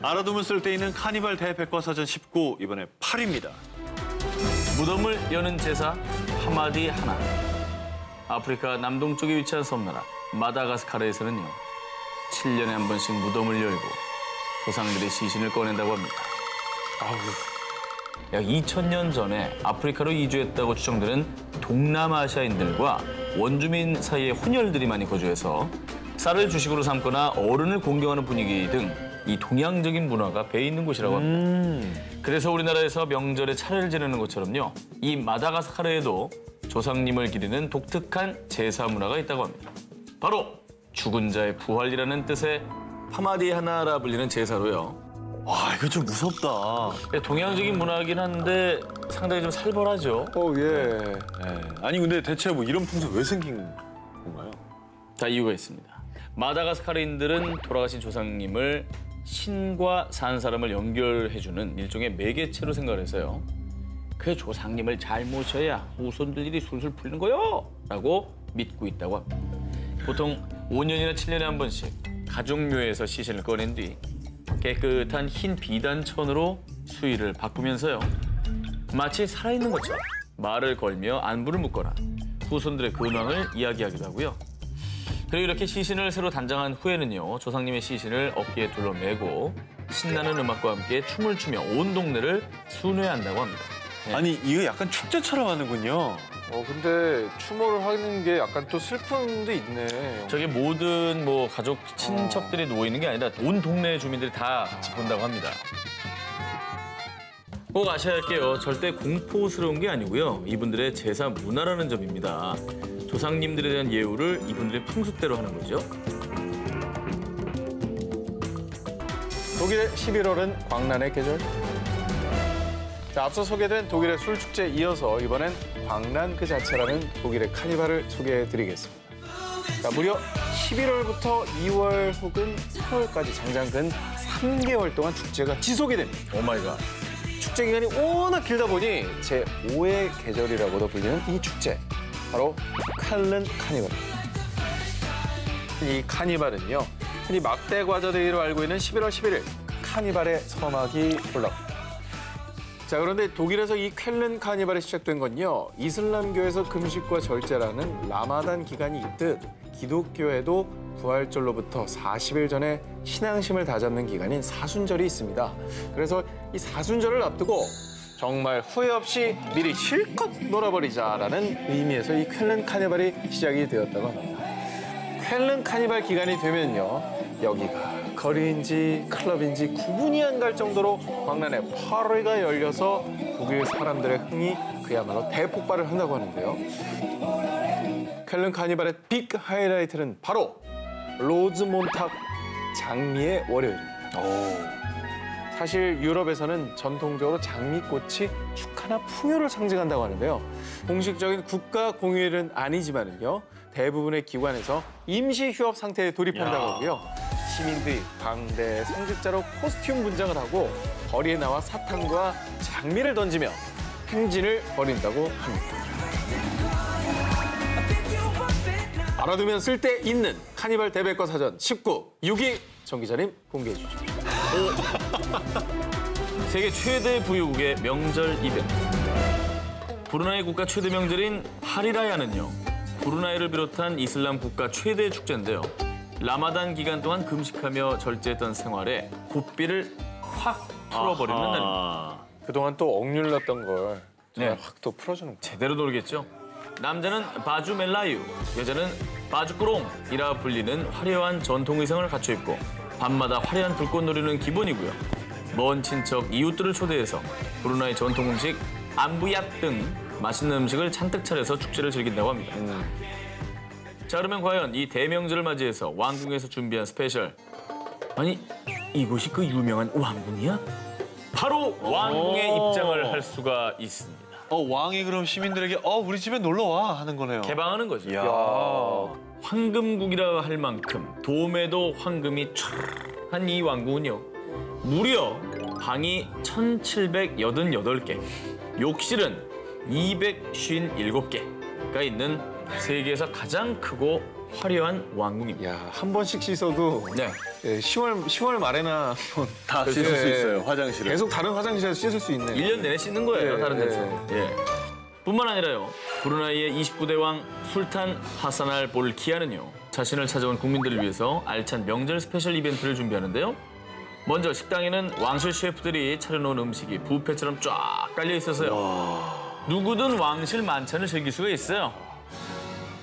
알아두면 쓸데있는 카니발 대백과사전 19, 이번에 8위입니다. 무덤을 여는 제사 파마디 하나. 아프리카 남동쪽에 위치한 섬나라 마다가스카르에서는요. 7년에 한 번씩 무덤을 열고 조상들의 시신을 꺼낸다고 합니다. 약 2000년 전에 아프리카로 이주했다고 추정되는 동남아시아인들과 원주민 사이의 혼혈들이 많이 거주해서 쌀을 주식으로 삼거나 어른을 공경하는 분위기 등 이 동양적인 문화가 배어 있는 곳이라고 합니다. 그래서 우리나라에서 명절에 차례를 지내는 것처럼요. 이 마다가스카르에도 조상님을 기리는 독특한 제사 문화가 있다고 합니다. 바로 죽은 자의 부활이라는 뜻의 파마디 하나라 불리는 제사로요. 와, 이거 좀 무섭다. 동양적인 문화긴 한데 상당히 좀 살벌하죠. 예. 네. 아니, 근데 대체 뭐 이런 풍습 왜 생긴 건가요? 자, 이유가 있습니다. 마다가스카르인들은 돌아가신 조상님을 신과 산 사람을 연결해주는 일종의 매개체로 생각을 해서요. 그 조상님을 잘 모셔야 후손들 일이 술술 풀리는 거요! 라고 믿고 있다고 합니다. 보통 5년이나 7년에 한 번씩 가족묘에서 시신을 꺼낸 뒤 깨끗한 흰 비단천으로 수의를 바꾸면서요. 마치 살아있는 것처럼 말을 걸며 안부를 묻거나 후손들의 근황을 이야기하기도 하고요. 그리고 이렇게 시신을 새로 단장한 후에는요. 조상님의 시신을 어깨에 둘러매고 신나는 음악과 함께 춤을 추며 온 동네를 순회한다고 합니다. 네. 아니, 이거 약간 축제처럼 하는군요. 근데 추모를 하는 게 약간 또 슬픔도 있네. 저게 모든 뭐 가족, 친척들이 누워 있는 게 아니라 온 동네 주민들이 다 같이 본다고 합니다. 꼭 아셔야 할게요. 절대 공포스러운 게 아니고요. 이분들의 제사 문화라는 점입니다. 조상님들에 대한 예우를 이분들의 풍습대로 하는 거죠. 독일의 11월은 광란의 계절. 자, 앞서 소개된 독일의 술축제에 이어서 이번엔 광란 그 자체라는 독일의 카니발을 소개해드리겠습니다. 자, 무려 11월부터 2월 혹은 3월까지 장장 근 3개월 동안 축제가 지속이 됩니다. 오마이갓. 축제 기간이 워낙 길다 보니 제5의 계절이라고도 불리는 이 축제. 바로 쾰른 카니발입니다. 이 카니발은요. 흔히 막대 과자데이로 알고 있는 11월 11일 카니발의 서막이 올라옵니다. 자, 그런데 독일에서 이 쾰른 카니발이 시작된 건요. 이슬람교에서 금식과 절제라는 라마단 기간이 있듯 기독교에도 부활절로부터 40일 전에 신앙심을 다잡는 기간인 사순절이 있습니다. 그래서 이 사순절을 앞두고 정말 후회 없이 미리 실컷 놀아버리자라는 의미에서 이 쾰른 카니발이 시작이 되었다고 합니다. 쾰른 카니발 기간이 되면요. 여기가 거리인지 클럽인지 구분이 안 갈 정도로 광란에 파티가 열려서 독일 사람들의 흥이 그야말로 대폭발을 한다고 하는데요. 쾰른 카니발의 빅 하이라이트는 바로 로즈몬탁 장미의 월요일입니다. 사실 유럽에서는 전통적으로 장미꽃이 축하나 풍요를 상징한다고 하는데요. 공식적인 국가 공휴일은 아니지만은요. 대부분의 기관에서 임시 휴업 상태에 돌입한다고 하고요. 시민들이 방대 성직자로 코스튬 분장을 하고 거리에 나와 사탕과 장미를 던지며 행진을 벌인다고 합니다. 알아두면 쓸데있는 카니발 대백과사전 19, 6위 정 기자님 공개해 주십시오. 세계 최대 부유국의 명절 이벤트. 브루나이 국가 최대 명절인 하리라야는요. 브루나이를 비롯한 이슬람 국가 최대 축제인데요. 라마단 기간 동안 금식하며 절제했던 생활에 고삐를 확 풀어버리는 날입니다. 그동안 또 억눌렀던 걸 네. 확 또 풀어주는 거. 제대로 놀겠죠. 남자는 바주 멜라유, 여자는 바주꾸롱이라 불리는 화려한 전통 의상을 갖춰 입고 밤마다 화려한 불꽃놀이는 기본이고요. 먼 친척, 이웃들을 초대해서 브루나이 전통 음식 안부얏 등 맛있는 음식을 잔뜩 차려서 축제를 즐긴다고 합니다. 자, 그러면 과연 이 대명절을 맞이해서 왕궁에서 준비한 스페셜. 아니, 이곳이 그 유명한 왕궁이야? 바로 왕궁에 입장을 할 수가 있습니다. 왕이 그럼 시민들에게 우리 집에 놀러 와 하는 거네요. 개방하는 거죠. 이야. 황금국이라 할 만큼 돔에도 황금이 촤한 이 왕궁은요. 무려 방이 1,788개, 욕실은 257개가 있는 세계에서 가장 크고 화려한 왕궁입니다. 야, 한 번씩 씻어도 네. 10월 말에나 한번 다 씻을 수 있어요, 화장실을. 계속 다른 화장실에서 씻을 수 있네요. 1년 내내 씻는 거예요, 네, 다른 데서. 네. 예. 뿐만 아니라요, 브루나이의 29대 왕 술탄 하산 볼키아는요, 자신을 찾아온 국민들을 위해서 알찬 명절 스페셜 이벤트를 준비하는데요. 먼저 식당에는 왕실 셰프들이 차려놓은 음식이 뷔페처럼 쫙 깔려 있어서요. 누구든 왕실 만찬을 즐길 수가 있어요.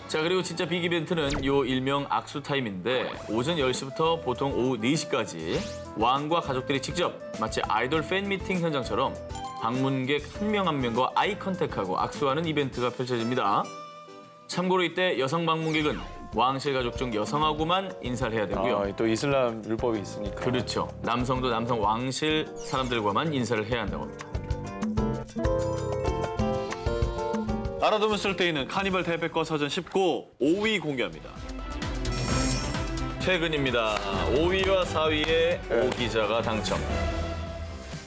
자, 그리고 진짜 빅 이벤트는 요 일명 악수 타임인데 오전 10시부터 보통 오후 4시까지 왕과 가족들이 직접 마치 아이돌 팬 미팅 현장처럼 방문객 한 명 한 명과 아이 컨택하고 악수하는 이벤트가 펼쳐집니다. 참고로 이때 여성 방문객은 왕실 가족 중 여성하고만 인사를 해야 되고요. 아, 또 이슬람 율법이 있으니까. 그렇죠. 남성도 남성 왕실 사람들과만 인사를 해야 한다고 합니다. 알아두면 쓸데있는 카니발 대백과 사전 19 5위 공개합니다. 최근입니다. 5위와 4위에 오 기자가 당첨.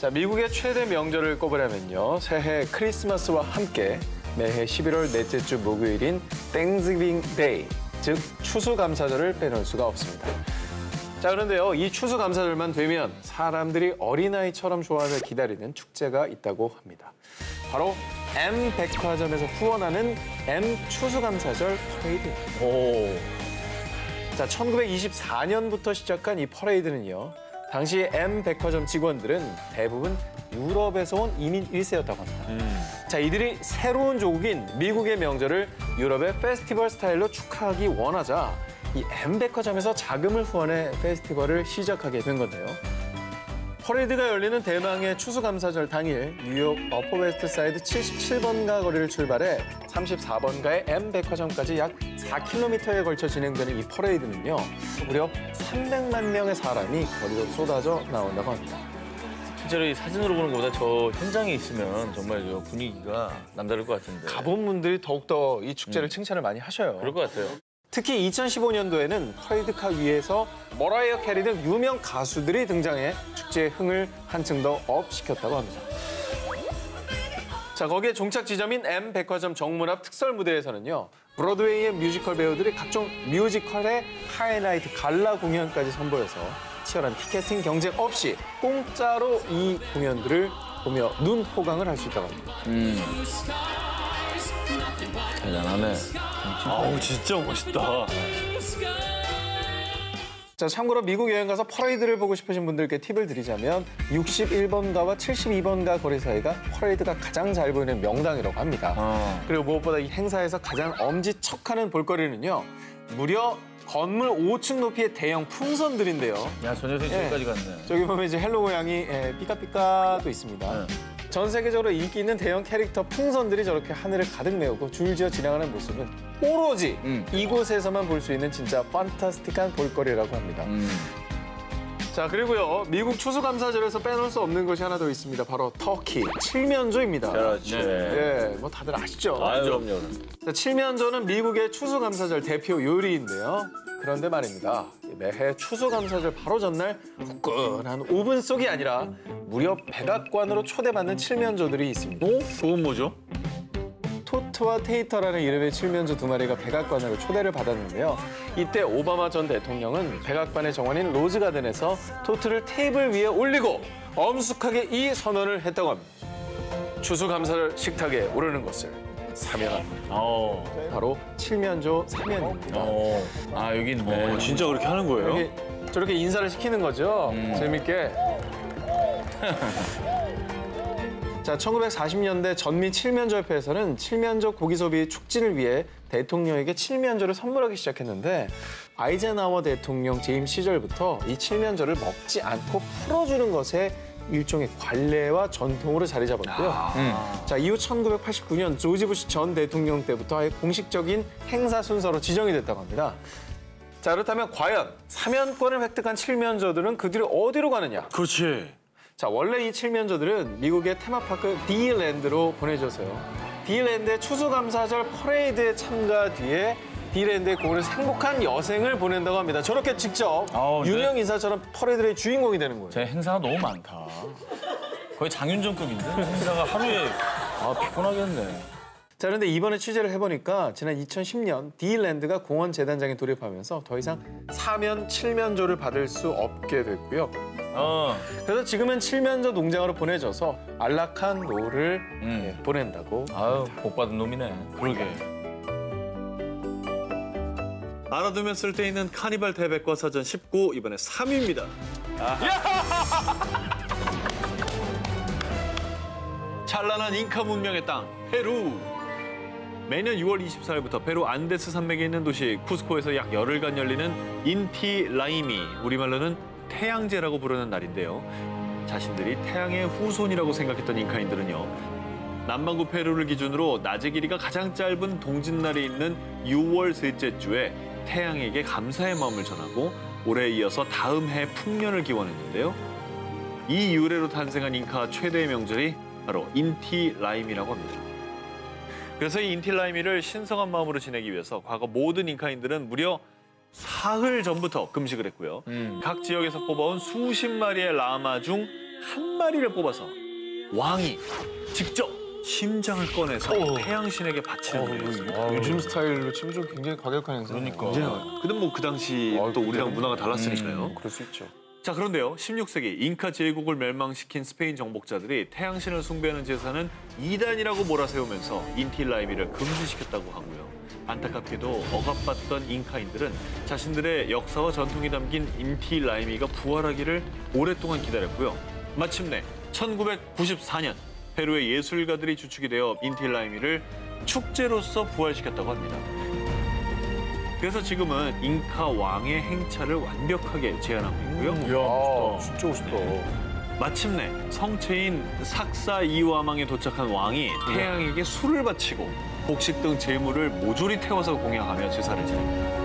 자, 미국의 최대 명절을 꼽으려면요. 새해 크리스마스와 함께 매해 11월 넷째 주 목요일인 땡스기빙 데이, 즉 추수감사절을 빼놓을 수가 없습니다. 자, 그런데요, 이 추수감사절만 되면 사람들이 어린아이처럼 좋아하며 기다리는 축제가 있다고 합니다. 바로 M 백화점에서 후원하는 M 추수감사절 퍼레이드입니다. 오. 자, 1924년부터 시작한 이 퍼레이드는요, 당시 M 백화점 직원들은 대부분 유럽에서 온 이민 1세였다고 합니다. 자, 이들이 새로운 조국인 미국의 명절을 유럽의 페스티벌 스타일로 축하하기 원하자 이 M 백화점에서 자금을 후원해 페스티벌을 시작하게 된 건데요. 퍼레이드가 열리는 대망의 추수감사절 당일 뉴욕 어퍼 웨스트 사이드 77번가 거리를 출발해 34번가의 M 백화점까지 약 4km에 걸쳐 진행되는 이 퍼레이드는요, 무려 300만 명의 사람이 거리로 쏟아져 나온다고 합니다. 실제로 이 사진으로 보는 것보다 저 현장에 있으면 정말 저 분위기가 남다를 것 같은데. 가본 분들이 더욱더 이 축제를 칭찬을 많이 하셔요. 그럴 것 같아요. 특히 2015년도에는 퍼레이드카 위에서 머라이어 캐리 등 유명 가수들이 등장해 축제의 흥을 한층 더 업시켰다고 합니다. 자, 거기에 종착 지점인 M 백화점 정문 앞 특설 무대에서는요, 브로드웨이의 뮤지컬 배우들이 각종 뮤지컬의 하이라이트 갈라 공연까지 선보여서 치열한 티켓팅 경쟁 없이 공짜로 이 공연들을 보며 눈 호강을 할 수 있다고 합니다. 대단하네. 아우, 진짜 멋있다. 자, 참고로 미국 여행 가서 퍼레이드를 보고 싶으신 분들께 팁을 드리자면 61번가와 72번가 거리 사이가 퍼레이드가 가장 잘 보이는 명당이라고 합니다. 그리고 무엇보다 이 행사에서 가장 엄지척하는 볼거리는요, 무려 건물 5층 높이의 대형 풍선들인데요. 야, 저 녀석이 저기까지 갔네. 저기 보면 이제 헬로 고양이 삐까삐까도 있습니다. 전 세계적으로 인기 있는 대형 캐릭터 풍선들이 저렇게 하늘을 가득 메우고 줄지어 지나가는 모습은 오로지 이곳에서만 볼 수 있는 진짜 판타스틱한 볼거리라고 합니다. 자, 그리고요, 미국 추수감사절에서 빼놓을 수 없는 것이 하나 더 있습니다. 바로 터키, 칠면조입니다. 그렇지. 네, 뭐 다들 아시죠? 그럼요. 자, 칠면조는 미국의 추수감사절 대표 요리인데요. 그런데 말입니다, 매해 추수감사절 바로 전날 후끈한 오븐 속이 아니라 무려 백악관으로 초대받는 칠면조들이 있습니다. 그건 뭐죠? 토트와 테이터라는 이름의 칠면조 두 마리가 백악관으로 초대를 받았는데요. 이때 오바마 전 대통령은 백악관의 정원인 로즈가든에서 토트를 테이블 위에 올리고 엄숙하게 이 선언을 했다고 합니다. 추수감사절 식탁에 오르는 것을 사면합니다. 바로 칠면조 사면입니다. 아, 여기 있네. 진짜 그렇게 하는 거예요? 이렇게 저렇게 인사를 시키는 거죠. 재밌게. 자, 1940년대 전미 칠면조협회에서는 칠면조 고기 소비 촉진을 위해 대통령에게 칠면조를 선물하기 시작했는데, 아이젠하워 대통령 재임 시절부터 이 칠면조를 먹지 않고 풀어주는 것에 일종의 관례와 전통으로 자리 잡았고요. 자, 이후 1989년 조지 부시 전 대통령 때부터 아예 공식적인 행사 순서로 지정이 됐다고 합니다. 자, 그렇다면 과연 사면권을 획득한 칠면조들은 그 뒤로 어디로 가느냐? 그렇지. 자, 원래 이 칠면조들은 미국의 테마파크 디랜드로 보내져서요, 디랜드의 추수감사절 퍼레이드에 참가 뒤에 D랜드에 공원에서 행복한 여생을 보낸다고 합니다. 저렇게 직접 근데- 유명 인사처럼 퍼레이드의 주인공이 되는 거예요. 제 행사가 너무 많다. 거의 장윤정급인데 행사가 하루에 피곤하겠네. 자, 그런데 이번에 취재를 해보니까 지난 2010년 D랜드가 공원 재단장에 돌입하면서 더 이상 사면, 칠면조를 받을 수 없게 됐고요. 그래서 지금은 칠면조 농장으로 보내져서 안락한 노후를 보낸다고. 아유, 복 받은 놈이네. 그러게. 알아두면 쓸데있는 카니발 대백과사전 19, 이번에 3위입니다. 찬란한 잉카 문명의 땅, 페루. 매년 6월 24일부터 페루 안데스 산맥에 있는 도시 쿠스코에서 약 열흘간 열리는 인티라이미, 우리말로는 태양제라고 부르는 날인데요. 자신들이 태양의 후손이라고 생각했던 잉카인들은요, 남반구 페루를 기준으로 낮의 길이가 가장 짧은 동짓날이 있는 6월 셋째 주에 태양에게 감사의 마음을 전하고 올해에 이어서 다음 해 풍년을 기원했는데요. 이 유래로 탄생한 잉카 최대의 명절이 바로 인티라이미라고 합니다. 그래서 이 인티라이미를 신성한 마음으로 지내기 위해서 과거 모든 잉카인들은 무려 사흘 전부터 금식을 했고요. 각 지역에서 뽑아온 수십 마리의 라마 중 한 마리를 뽑아서 왕이 직접 심장을 꺼내서 태양신에게 바치는 일이었습니다. 요즘 스타일로 치면 좀 굉장히 과격한 행사. 그러니까. 근데 뭐 그 당시 또 우리랑 문화가 달랐으니까요. 그럴 수 있죠. 자, 그런데요. 16세기 잉카 제국을 멸망시킨 스페인 정복자들이 태양신을 숭배하는 제사는 이단이라고 몰아세우면서 인티라이미를 금지시켰다고 하고요. 안타깝게도 억압받던 잉카인들은 자신들의 역사와 전통이 담긴 인티라이미가 부활하기를 오랫동안 기다렸고요. 마침내 1994년 페루의 예술가들이 주축이 되어 인티라이미를 축제로서 부활시켰다고 합니다. 그래서 지금은 잉카 왕의 행차를 완벽하게 재현하고 있고요. 진짜 멋있다. 마침내 성체인 삭사 이와망에 도착한 왕이 태양에게 술을 바치고 곡식 등 제물을 모조리 태워서 공양하며 제사를 지냅니다.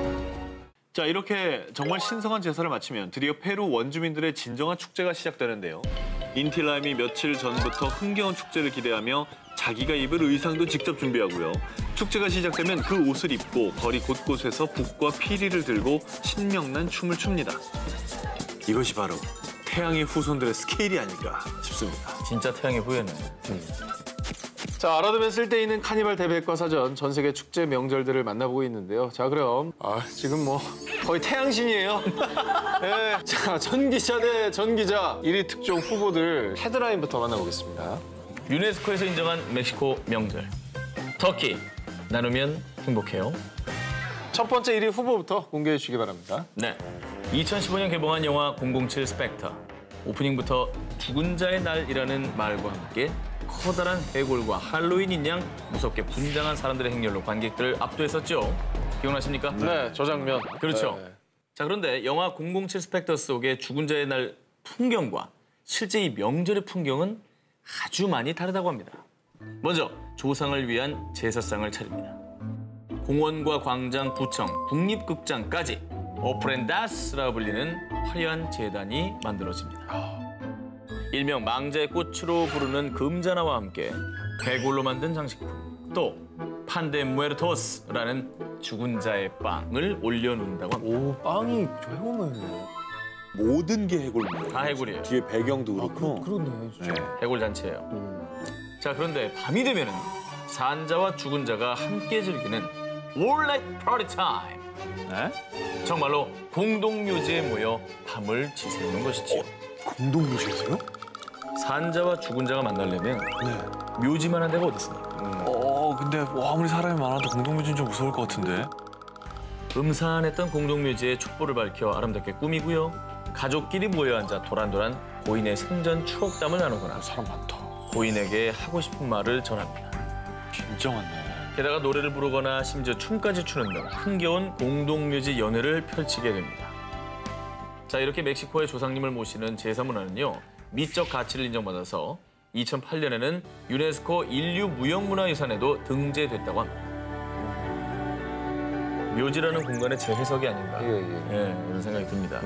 자, 이렇게 정말 신성한 제사를 마치면 드디어 페루 원주민들의 진정한 축제가 시작되는데요. 인티라임이 며칠 전부터 흥겨운 축제를 기대하며 자기가 입을 의상도 직접 준비하고요. 축제가 시작되면 그 옷을 입고 거리 곳곳에서 북과 피리를 들고 신명난 춤을 춥니다. 이것이 바로 태양의 후손들의 스케일이 아닐까 싶습니다. 진짜 태양의 후예네. 자, 알아두면 쓸데있는 카니발 대백과사전 전 세계 축제 명절들을 만나보고 있는데요. 자, 그럼 지금 뭐 거의 태양신이에요. 네. 자, 전 기자 대 전 기자 1위 특종 후보들 헤드라인부터 만나보겠습니다. 유네스코에서 인정한 멕시코 명절. 터키. 나누면 행복해요. 첫 번째 1위 후보부터 공개해 주시기 바랍니다. 네. 2015년 개봉한 영화 007 스펙터. 오프닝부터 죽은 자의 날이라는 말과 함께 커다란 해골과 할로윈인 양 무섭게 분장한 사람들의 행렬로 관객들을 압도했었죠. 기억나십니까? 네, 저 장면. 그렇죠. 네. 자, 그런데 영화 007 스펙터 속의 죽은 자의 날 풍경과 실제 이 명절의 풍경은 아주 많이 다르다고 합니다. 먼저 조상을 위한 제사상을 차립니다. 공원과 광장, 구청, 국립극장까지 오프렌다스라 불리는 화려한 제단이 만들어집니다. 일명 망자의 꽃으로 부르는 금자나와 함께 해골로 만든 장식품, 또 판데 무에르토스라는 죽은 자의 빵을 올려놓는다고 합니다. 오, 빵이 해골만이네요. 모든 게 해골이에요. 다 해골이에요. 뒤에 배경도 그렇고. 그렇네, 진짜. 해골 잔치예요. 자, 그런데 밤이 되면은 산자와 죽은 자가 함께 즐기는 월렛 파티 타임. 네? 정말로 공동묘지에 모여 밤을 지새우는 것이지요. 공동묘지세요? 산자와 죽은 자가 만나려면 묘지만 한 데가 어디 있습니까? 근데 아무리 사람이 많아도 공동묘지는 좀 무서울 것 같은데. 음산했던 공동묘지에 촛불을 밝혀 아름답게 꾸미고요. 가족끼리 모여 앉아 도란도란 고인의 생전 추억담을 나누거나 사람 많다. 고인에게 하고 싶은 말을 전합니다. 진짜 많네. 게다가 노래를 부르거나 심지어 춤까지 추는 등 흥겨운 공동묘지 연회를 펼치게 됩니다. 자, 이렇게 멕시코의 조상님을 모시는 제사 문화는요, 미적 가치를 인정받아서 2008년에는 유네스코 인류 무형문화유산에도 등재됐다고 합니다. 묘지라는 공간의 재해석이 아닌가 이런 생각이 듭니다.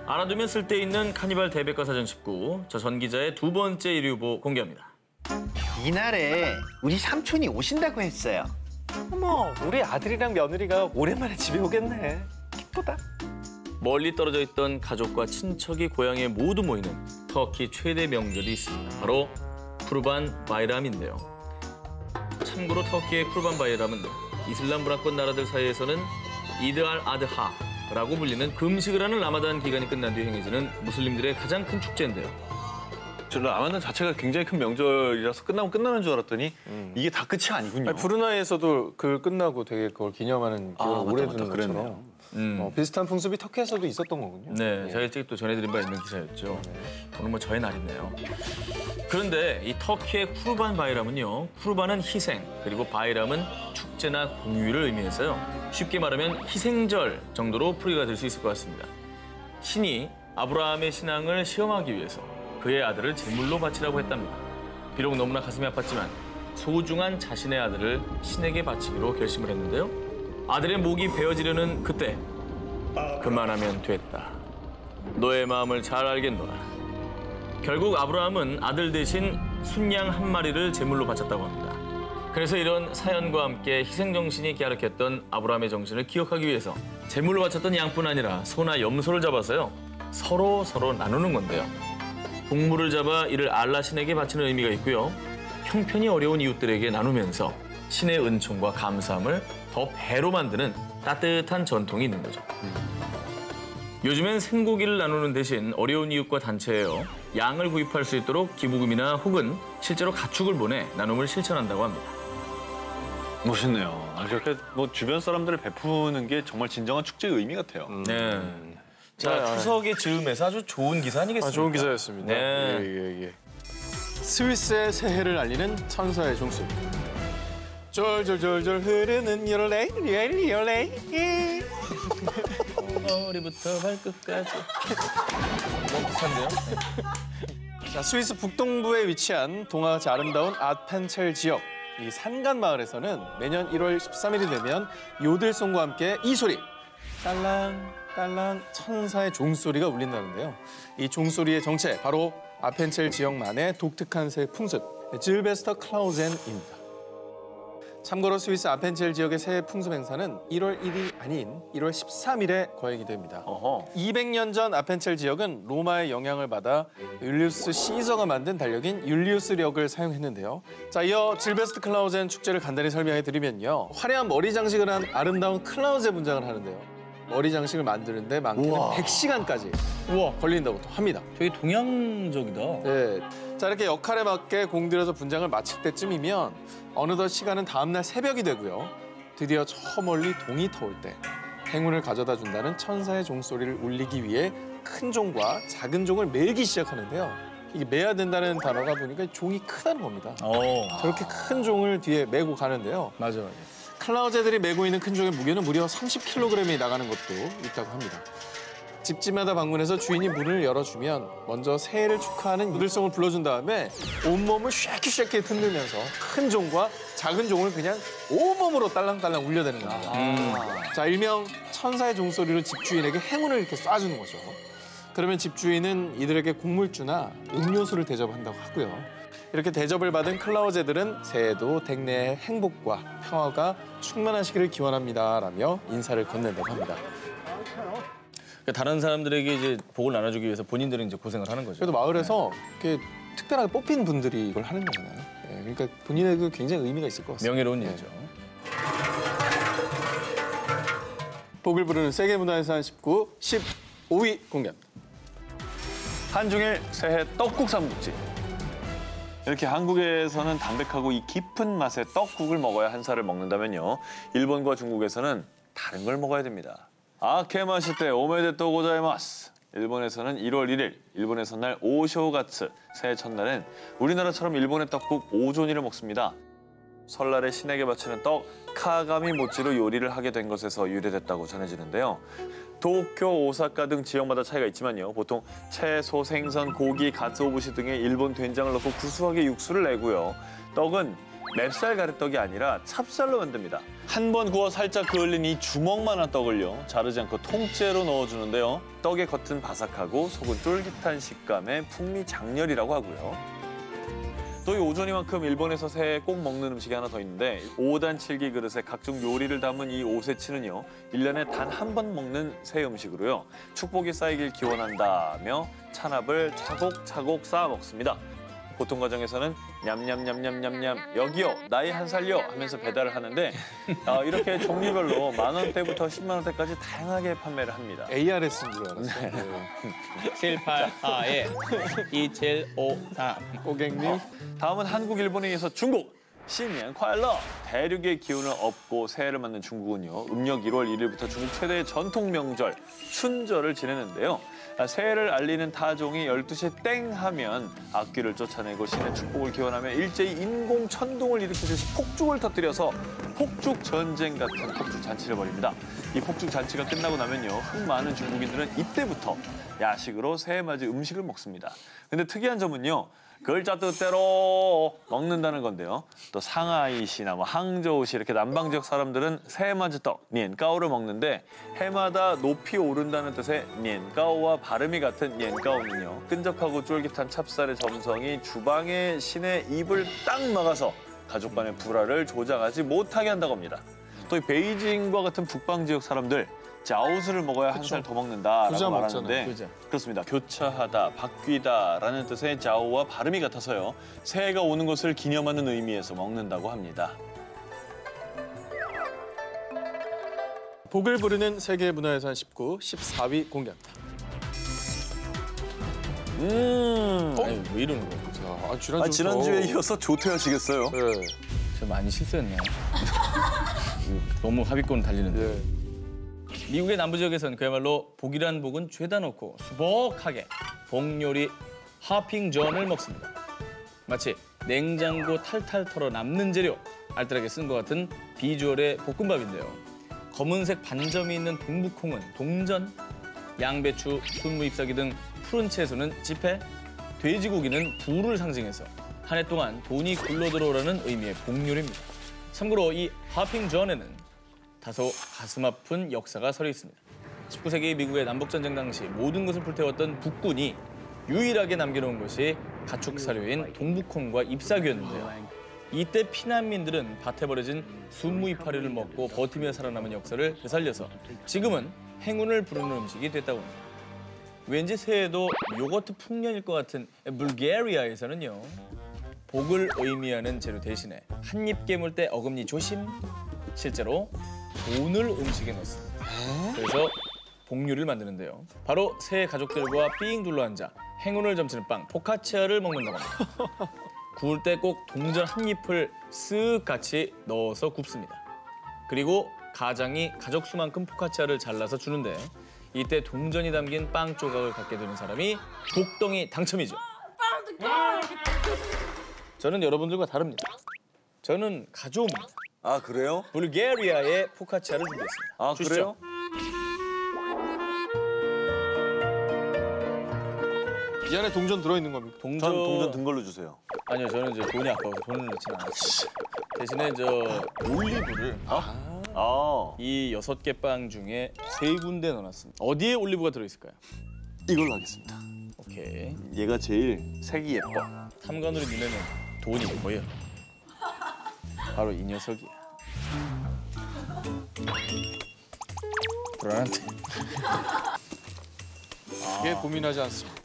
알아두면 쓸데있는 카니발 대백과사전 19, 저 전 기자의 두 번째 1위 후보 공개합니다. 이날에 우리 삼촌이 오신다고 했어요. 어머, 우리 아들이랑 며느리가 오랜만에 집에 오겠네. 기쁘다. 멀리 떨어져 있던 가족과 친척이 고향에 모두 모이는 터키 최대 명절이 있습니다. 바로 쿠르반 바이람인데요. 참고로 터키의 쿠르반 바이람은 이슬람 문화권 나라들 사이에서는 이드 알 아드하라고 불리는 금식을 하는 라마단 기간이 끝난 뒤 행해지는 무슬림들의 가장 큰 축제인데요. 저 라마단 자체가 굉장히 큰 명절이라서 끝나면 끝나는 줄 알았더니 이게 다 끝이 아니군요. 브루나이에서도 그 끝나고 되게 그걸 기념하는 기억을 맞다, 오래 맞다. 두는 그랬네요. 것처럼 비슷한 풍습이 터키에서도 있었던 거군요. 네, 제가 일찍 또 전해드린 바 있는 기사였죠. 오늘 뭐 저의 날이네요. 그런데 이 터키의 쿠르반 바이람은요. 쿠르반은 희생, 그리고 바이람은 축제나 공휴일을 의미해서요. 쉽게 말하면 희생절 정도로 풀이가 될 수 있을 것 같습니다. 신이 아브라함의 신앙을 시험하기 위해서 그의 아들을 제물로 바치라고 했답니다. 비록 너무나 가슴이 아팠지만 소중한 자신의 아들을 신에게 바치기로 결심을 했는데요. 아들의 목이 베어지려는 그때 그만하면 됐다. 너의 마음을 잘 알겠노라. 결국 아브라함은 아들 대신 순양 한 마리를 제물로 바쳤다고 합니다. 그래서 이런 사연과 함께 희생정신이 갸륵했던 아브라함의 정신을 기억하기 위해서 제물로 바쳤던 양뿐 아니라 소나 염소를 잡아서요. 서로 나누는 건데요. 동물을 잡아 이를 알라 신에게 바치는 의미가 있고요. 형편이 어려운 이웃들에게 나누면서 신의 은총과 감사함을 더 배로 만드는 따뜻한 전통이 있는 거죠. 요즘엔 생고기를 나누는 대신 어려운 이웃과 단체에요. 양을 구입할 수 있도록 기부금이나 혹은 실제로 가축을 보내 나눔을 실천한다고 합니다. 멋있네요. 그렇게 뭐 주변 사람들을 베푸는 게 정말 진정한 축제의 의미 같아요. 네. 자, 추석의 즈음에서 아주 좋은 기사 아니겠습니까? 좋은 기사였습니다. 네. 예. 스위스의 새해를 알리는 천사의 종소. 졸졸졸졸 흐르는 열레이. 머리부터 발끝까지. 너무 비슷한데요? 자, 스위스 북동부에 위치한 동화같이 아름다운 아펜첼 지역. 이 산간 마을에서는 매년 1월 13일이 되면 요들송과 함께 이 소리. 딸랑 딸랑 천사의 종소리가 울린다는데요. 이 종소리의 정체 바로 아펜첼 지역만의 독특한 새 풍습, 질베스터 클라우젠입니다. 참고로 스위스 아펜첼 지역의 새해 풍습 행사는 1월 1일 아닌 1월 13일에 거행이 됩니다. 200년 전 아펜첼 지역은 로마의 영향을 받아 율리우스 시저가 만든 달력인 율리우스력을 사용했는데요. 자, 이어 질베스트 클라우젠 축제를 간단히 설명해 드리면요. 화려한 머리 장식을 한 아름다운 클라우제 분장을 하는데요. 머리 장식을 만드는데 많게는 100시간까지 걸린다고 합니다. 되게 동양적이다. 네. 자, 이렇게 역할에 맞게 공들여서 분장을 마칠 때쯤이면 어느덧 시간은 다음날 새벽이 되고요. 드디어 저 멀리 동이 터올 때 행운을 가져다 준다는 천사의 종소리를 울리기 위해 큰 종과 작은 종을 매기 시작하는데요. 이게 매야 된다는 단어가 보니까 종이 크다는 겁니다. 저렇게 큰 종을 뒤에 메고 가는데요. 맞아. 클라우제들이 메고 있는 큰 종의 무게는 무려 30kg이 나가는 것도 있다고 합니다. 집집마다 방문해서 주인이 문을 열어주면 먼저 새해를 축하하는 요들송을 불러준 다음에 온몸을 쉐키쉐키 흔들면서 큰 종과 작은 종을 그냥 온몸으로 딸랑딸랑 울려대는 겁니다. 자, 일명 천사의 종소리로 집주인에게 행운을 이렇게 쏴주는 거죠. 그러면 집주인은 이들에게 곡물주나 음료수를 대접한다고 하고요. 이렇게 대접을 받은 클라우제들은 새해도 댁내의 행복과 평화가 충만하시기를 기원합니다라며 인사를 건넨다고 합니다. 다른 사람들에게 이제 복을 나눠주기 위해서 본인들은 이제 고생을 하는 거죠. 그래도 마을에서 이렇게 특별하게 뽑힌 분들이 이걸 하는 거잖아요. 네, 그러니까 본인에게도 굉장히 의미가 있을 것 같습니다. 명예로운 일이죠. 복을 부르는 세계문화유산 19, 15위 공개합니다. 한중일 새해 떡국 삼국지. 이렇게 한국에서는 담백하고 이 깊은 맛의 떡국을 먹어야 한 살을 먹는다면요. 일본과 중국에서는 다른 걸 먹어야 됩니다. 아케마시테 오메데토 고자이마스. 일본에서는 1월 1일, 일본의 설날 오쇼가츠, 새해 첫날엔 우리나라처럼 일본의 떡국 오존이를 먹습니다. 설날에 신에게 바치는 떡 카가미 모찌로 요리를 하게 된 것에서 유래됐다고 전해지는데요. 도쿄, 오사카 등 지역마다 차이가 있지만요. 보통 채소, 생선, 고기, 가츠오부시 등의 일본 된장을 넣고 구수하게 육수를 내고요. 떡은 맵쌀 가래떡이 아니라 찹쌀로 만듭니다. 한 번 구워 살짝 그을린 이 주먹만한 떡을요. 자르지 않고 통째로 넣어주는데요. 떡의 겉은 바삭하고 속은 쫄깃한 식감의 풍미 장렬이라고 하고요. 또 이 오조니만큼 일본에서 새해 꼭 먹는 음식이 하나 더 있는데 5단 7기 그릇에 각종 요리를 담은 이 오세치는요. 1년에 단 한 번 먹는 새 음식으로요. 축복이 쌓이길 기원한다며 찬압을 차곡차곡 쌓아 먹습니다. 보통 가정에서는 냠냠냠냠냠냠 여기요 나이 한 살요 하면서 배달을 하는데 이렇게 종류별로 10,000원대부터 10만 원대까지 다양하게 판매를 합니다. ARS인 줄 알았어요. 네. 784에2753 고객님. 다음은 한국, 일본에 이어서 중국. 신년 콰일러 대륙의 기운을 업고 새해를 맞는 중국은요. 음력 1월 1일부터 중국 최대의 전통 명절 춘절을 지내는데요. 새해를 알리는 타종이 12시에 땡 하면 악귀를 쫓아내고 신의 축복을 기원하며 일제히 인공 천둥을 일으키듯이 폭죽을 터뜨려서 폭죽 전쟁 같은 폭죽 잔치를 벌입니다. 이 폭죽 잔치가 끝나고 나면요. 많은 중국인들은 이때부터 야식으로 새해 맞이 음식을 먹습니다. 근데 특이한 점은요. 글자 뜻대로 먹는다는 건데요. 또 상하이시나 항저우시 이렇게 남방 지역 사람들은 새해 맞이 떡, 니엔가오를 먹는데 해마다 높이 오른다는 뜻의 니엔가오와 발음이 같은 니엔가오는요. 끈적하고 쫄깃한 찹쌀의 점성이 주방의 신의 입을 딱 막아서 가족 간의 불화를 조장하지 못하게 한다고 합니다. 또 이 베이징과 같은 북방 지역 사람들 자오스를 먹어야 한 살 더 먹는다라고 교자 말하는데 먹잖아요, 그렇습니다. 교차하다, 바뀌다라는 뜻의 자오와 발음이 같아서요. 새해가 오는 것을 기념하는 의미에서 먹는다고 합니다. 복을 부르는 세계문화유산 19, 14위 공개합니다. 아니, 왜 이러는 거야? 지난주에 이어서 조퇴하시겠어요? 네. 저 많이 실수했네요. 너무 하위권 달리는데. 네. 미국의 남부 지역에서는 그야말로 복이란 복은 죄다 놓고 수복하게 복요리 하핑전을 먹습니다. 마치 냉장고 탈탈 털어 남는 재료 알뜰하게 쓴 것 같은 비주얼의 볶음밥인데요. 검은색 반점이 있는 동북콩은 동전, 양배추, 순무 잎사귀 등 푸른 채소는 지폐, 돼지고기는 부를 상징해서 한 해 동안 돈이 굴러들어오라는 의미의 복요리입니다. 참고로 이 하핑전에는 다소 가슴 아픈 역사가 서려 있습니다. 19세기 미국의 남북전쟁 당시 모든 것을 불태웠던 북군이 유일하게 남겨놓은 것이 가축 사료인 동북콩과 잎사귀였는데요. 이때 피난민들은 밭에 버려진 순무 이파리를 먹고 버티며 살아남은 역사를 되살려서 지금은 행운을 부르는 음식이 됐다고 합니다. 왠지 새해에도 요거트 풍년일 것 같은 불가리아에서는요. 복을 의미하는 재료 대신에 한 입 깨물 때 어금니 조심. 실제로 돈을 음식에 넣습니다. 그래서 복류를 만드는데요. 바로 새해 가족들과 삥 둘러앉아 행운을 점치는 빵, 포카치아를 먹는다고 합니다. 구울 때 꼭 동전 한 잎을 쓱 같이 넣어서 굽습니다. 그리고 가장이 가족 수만큼 포카치아를 잘라서 주는데 이때 동전이 담긴 빵 조각을 갖게 되는 사람이 복덩이 당첨이죠. 저는 여러분들과 다릅니다. 저는 가져옵니다. 아, 그래요? 불가리아의 포카치아를 준비했습니다. 아, 주시죠. 그래요? 이 안에 동전 들어있는 겁니까? 전 동전 든 걸로 주세요. 아니요, 저는 이제 돈이 아까워서 돈을 넣지는 않았어요. 대신에 저 올리브를 이 6개 빵 중에 3군데 넣어놨습니다. 어디에 올리브가 들어있을까요? 이걸로 하겠습니다. 오케이. 얘가 제일 색이 예뻐. 탐관우리 눈에는 돈이 보여. 바로 이 녀석이야. 불안한데. 이게 고민하지 않습니다.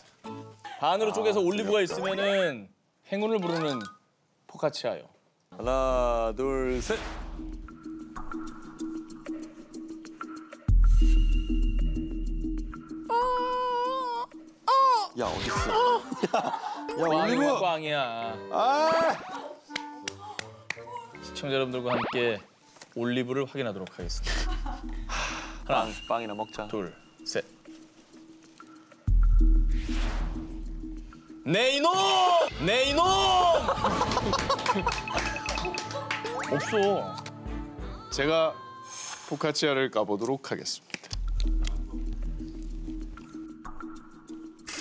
반으로 쪼개서 올리브가 있으면은 행운을 부르는 포카치아요. 하나, 둘, 셋. 야, 어딨어? 야, 올리브 꽝이야. 아! 시청자 여러분들과 함께 올리브를 확인하도록 하겠습니다. 하나, 빵이나 먹자. 둘, 셋. 내 이놈! 내 이놈! 없어. 제가 포카치아를 까보도록 하겠습니다.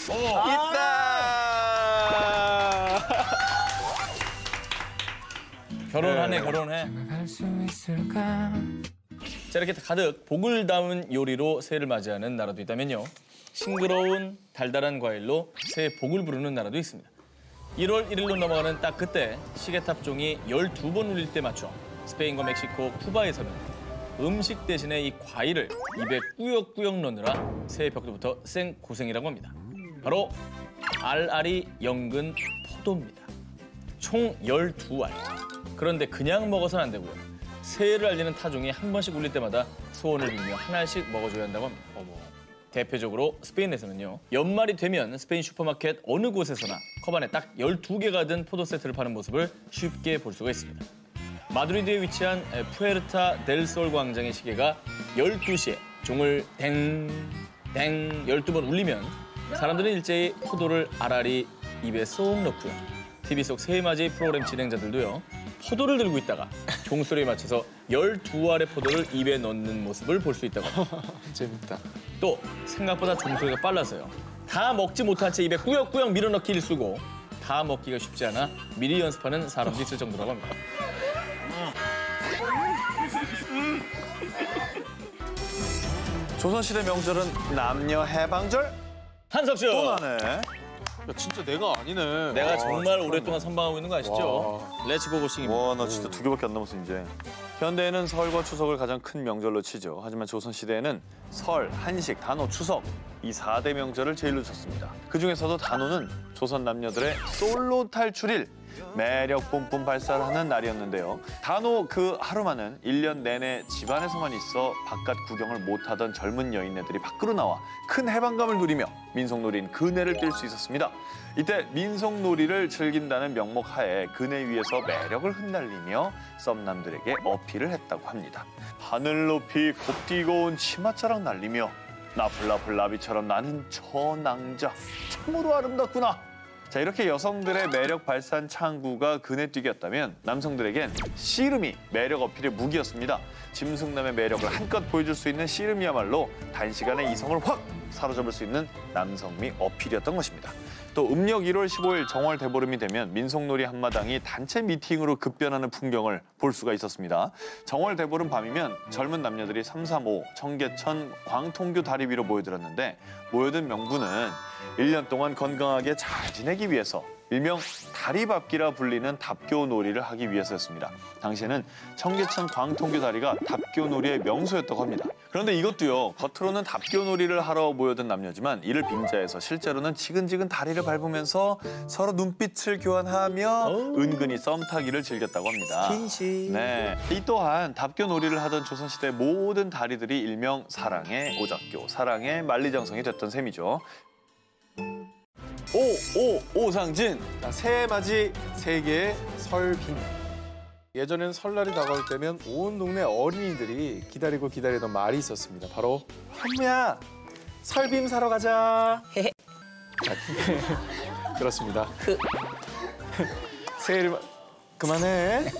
있다! 결혼하네, 결혼해. 자, 이렇게 가득 복을 담은 요리로 새해를 맞이하는 나라도 있다면요. 싱그러운 달달한 과일로 새해 복을 부르는 나라도 있습니다. 1월 1일로 넘어가는 딱 그때 시계탑 종이 12번 울릴 때 맞춰 스페인과 멕시코, 쿠바에서는 음식 대신에 이 과일을 입에 꾸역꾸역 넣느라 새해 벽도부터 생 고생이라고 합니다. 바로 알알이 연근 포도입니다. 총 12알. 그런데 그냥 먹어서는 안 되고요. 새해를 알리는 타종이 한 번씩 울릴 때마다 소원을 빌며 한 알씩 먹어줘야 한다고 합니다. 대표적으로 스페인에서는요. 연말이 되면 스페인 슈퍼마켓 어느 곳에서나 컵안에 딱 12개가 든 포도 세트를 파는 모습을 쉽게 볼 수가 있습니다. 마드리드에 위치한 푸에르타 델솔 광장의 시계가 12시에 종을 댕 12번 울리면 사람들은 일제히 포도를 알알이 입에 쏙 넣고요. TV 속 새해맞이 프로그램 진행자들도요. 포도를 들고 있다가 종소리에 맞춰서 12알의 포도를 입에 넣는 모습을 볼 수 있다고 합니다. 재밌다. 또 생각보다 종소리가 빨라서요. 다 먹지 못한 채 입에 꾸역꾸역 밀어넣기 일쑤고 다 먹기가 쉽지 않아 미리 연습하는 사람도 있을 정도라고 합니다. 조선시대 명절은 남녀 해방절? 한석준! 또 나네. 야, 진짜 내가 아니네. 내가 정말 오랫동안 선방하고 있는 거 아시죠? 렛츠고 고싱입니다. 와, 나 진짜 2개밖에 안 남았어, 이제. 현대에는 설과 추석을 가장 큰 명절로 치죠. 하지만 조선시대에는 설, 한식, 단오, 추석 이 4대 명절을 제일로 쳤습니다. 그중에서도 단오는 조선 남녀들의 솔로 탈출일, 매력 뿜뿜 발산을 하는 날이었는데요. 단오 그 하루만은 1년 내내 집안에서만 있어 바깥 구경을 못하던 젊은 여인네들이 밖으로 나와 큰 해방감을 누리며 민속놀이인 그네를 뛸 수 있었습니다. 이때 민속놀이를 즐긴다는 명목 하에 그네 위에서 매력을 흩날리며 썸남들에게 어필을 했다고 합니다. 하늘 높이 곱디고 온 치맛자락 날리며 나풀나풀 나비처럼 나는 저 낭자 참으로 아름답구나. 자, 이렇게 여성들의 매력 발산 창구가 그네뛰기였다면 남성들에겐 씨름이 매력 어필의 무기였습니다. 짐승남의 매력을 한껏 보여줄 수 있는 씨름이야말로 단시간에 이성을 확 사로잡을 수 있는 남성미 어필이었던 것입니다. 또 음력 1월 15일 정월 대보름이 되면 민속놀이 한마당이 단체 미팅으로 급변하는 풍경을 볼 수가 있었습니다. 정월 대보름 밤이면 젊은 남녀들이 335 청계천 광통교 다리 위로 모여들었는데 모여든 명분은 1년 동안 건강하게 잘 지내기 위해서 일명 다리밟기라 불리는 답교놀이를 하기 위해서였습니다. 당시에는 청계천 광통교 다리가 답교놀이의 명소였다고 합니다. 그런데 이것도요, 겉으로는 답교놀이를 하러 모여든 남녀지만 이를 빙자해서 실제로는 지근지근 다리를 밟으면서 서로 눈빛을 교환하며 은근히 썸 타기를 즐겼다고 합니다. 스킨십. 네. 이 또한 답교놀이를 하던 조선시대 모든 다리들이 일명 사랑의 오작교, 사랑의 만리장성이 됐던 셈이죠. 오상진. 자, 새해맞이 세계의 설빔. 예전에는 설날이 다가올 때면 온 동네 어린이들이 기다리던 말이 있었습니다. 바로 현무야, 설빔 사러 가자. 그렇습니다. 새해를 그만해. 네.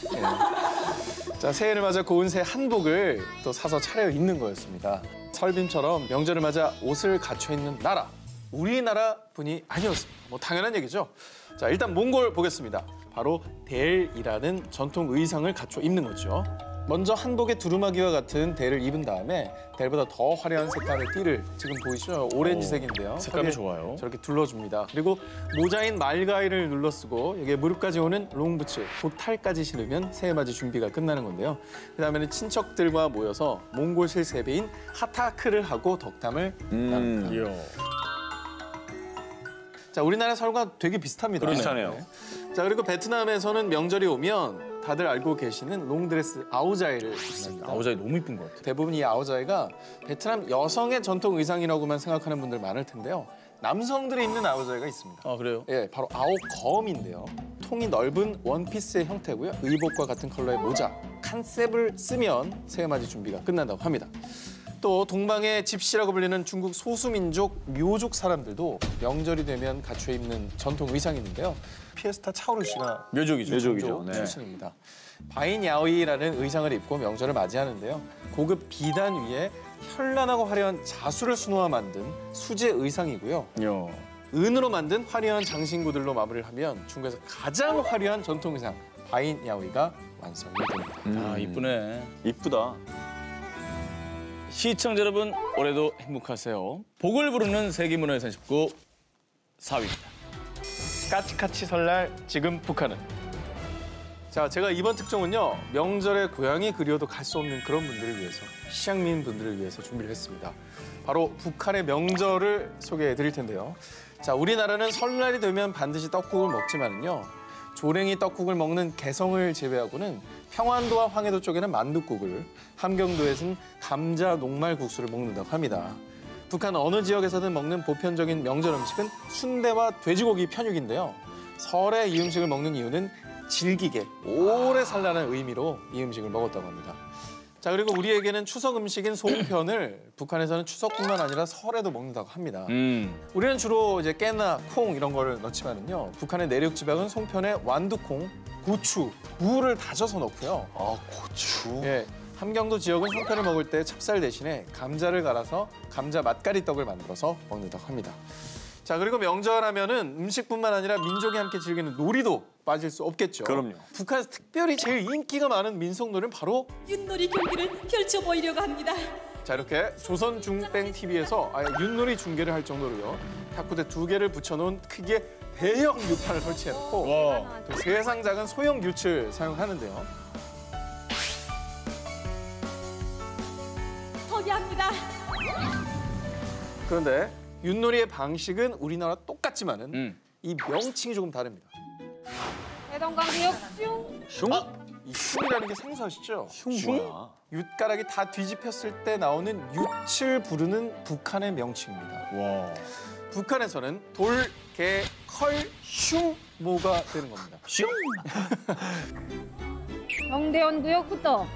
자, 새해를 맞아 고운 새 한복을 또 사서 차려 입는 거였습니다. 설빔처럼 명절을 맞아 옷을 갖춰 입는 나라. 우리나라뿐이 아니었습니다. 뭐 당연한 얘기죠. 자, 일단 몽골 보겠습니다. 바로 델이라는 전통 의상을 갖춰 입는 거죠. 먼저 한복에 두루마기와 같은 델을 입은 다음에 델보다 더 화려한 색깔의 띠를 지금 보이시죠? 오렌지색인데요. 색감이 좋아요. 저렇게 둘러줍니다. 그리고 모자인 말가이를 눌러쓰고 여기에 무릎까지 오는 롱부츠, 보탈까지 신으면 새해맞이 준비가 끝나는 건데요. 그다음에는 친척들과 모여서 몽골실 세배인 하타크를 하고 덕담을 나눕니다. 귀여워. 자, 우리나라 설과 되게 비슷합니다. 비슷하네요. 네. 자, 그리고 베트남에서는 명절이 오면 다들 알고 계시는 롱드레스 아오자이를 입습니다. 아우자이 너무 이쁜 것 같아. 대부분 이 아오자이가 베트남 여성의 전통 의상이라고만 생각하는 분들 많을 텐데요. 남성들이 입는 아오자이가 있습니다. 아, 그래요? 예, 바로 아오검인데요. 통이 넓은 원피스의 형태고요. 의복과 같은 컬러의 모자, 칸셉을 쓰면 새해맞이 준비가 끝난다고 합니다. 또 동방의 집시라고 불리는 중국 소수민족 묘족 사람들도 명절이 되면 갖춰 입는 전통 의상이 있는데요. 피에스타 차오르시가 묘족이죠. 묘족이죠. 네. 출신입니다. 바이냐오이라는 의상을 입고 명절을 맞이하는데요. 고급 비단 위에 현란하고 화려한 자수를 수놓아 만든 수제 의상이고요. 은으로 만든 화려한 장신구들로 마무리를 하면 중국에서 가장 화려한 전통 의상 바이냐오이가 완성이 됩니다. 아, 이쁘네. 이쁘다. 시청자 여러분, 올해도 행복하세요. 복을 부르는 세계문화유산 19 4위입니다. 까치까치 설날 지금 북한은. 자, 제가 이번 특종은요. 명절에 고향이 그리워도 갈 수 없는 그런 분들을 위해서, 시향민 분들을 위해서 준비를 했습니다. 바로 북한의 명절을 소개해 드릴 텐데요. 자, 우리나라는 설날이 되면 반드시 떡국을 먹지만은요. 조랭이 떡국을 먹는 개성을 제외하고는 평안도와 황해도 쪽에는 만둣국을, 함경도에서는 감자 녹말국수를 먹는다고 합니다. 북한 어느 지역에서든 먹는 보편적인 명절 음식은 순대와 돼지고기 편육인데요. 설에 이 음식을 먹는 이유는 질기게 오래 살라는 의미로 이 음식을 먹었다고 합니다. 자, 그리고 우리에게는 추석 음식인 송편을 북한에서는 추석뿐만 아니라 설에도 먹는다고 합니다. 우리는 주로 이제 깨나 콩 이런 거를 넣지만은요. 북한의 내륙 지방은 송편에 완두콩, 고추, 무를 다져서 넣고요. 아, 고추. 예, 함경도 지역은 송편을 먹을 때 찹쌀 대신에 감자를 갈아서 감자 맛가리 떡을 만들어서 먹는다고 합니다. 자, 그리고 명절하면은 음식뿐만 아니라 민족이 함께 즐기는 놀이도 빠질 수 없겠죠. 그럼요. 북한에서 특별히 제일 인기가 많은 민속놀이는 바로 윷놀이 경기를 펼쳐 보이려고 합니다. 자, 이렇게 조선중땡TV에서 아예 윷놀이 중계를 할 정도로요. 탁구대 2개를 붙여놓은 크기의 대형 유판을 설치해놓고 또 세상 작은 소형 윷을 사용하는데요. 소개합니다. 그런데 윷놀이의 방식은 우리나라 똑같지만은 이 명칭이 조금 다릅니다. 해동강구역 슝. 이 슝이라는 게 생소하시죠? 슝 뭐야? 윷가락이 다 뒤집혔을 때 나오는 윷을 부르는 북한의 명칭입니다. 와. 북한에서는 돌, 개, 컬, 슝, 모가 되는 겁니다. 슝! 정대원 구역부터.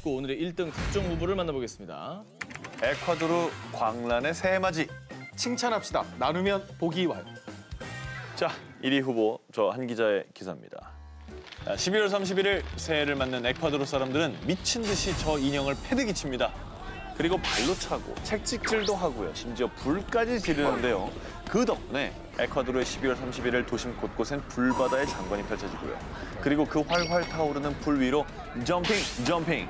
오늘의 1등 특종 후보를 만나보겠습니다. 에콰도르 광란의 새해맞이. 칭찬합시다. 나누면 복이 와요. 자, 1위 후보 저 한 기자의 기사입니다. 12월 31일 새해를 맞는 에콰도르 사람들은 미친 듯이 저 인형을 패드기 칩니다. 그리고 발로 차고 책찍질도 하고요. 심지어 불까지 지르는데요. 그 덕분에 에콰도르의 12월 31일 도심 곳곳엔 불바다의 장관이 펼쳐지고요. 그리고 그 활활 타오르는 불 위로 점핑, 점핑.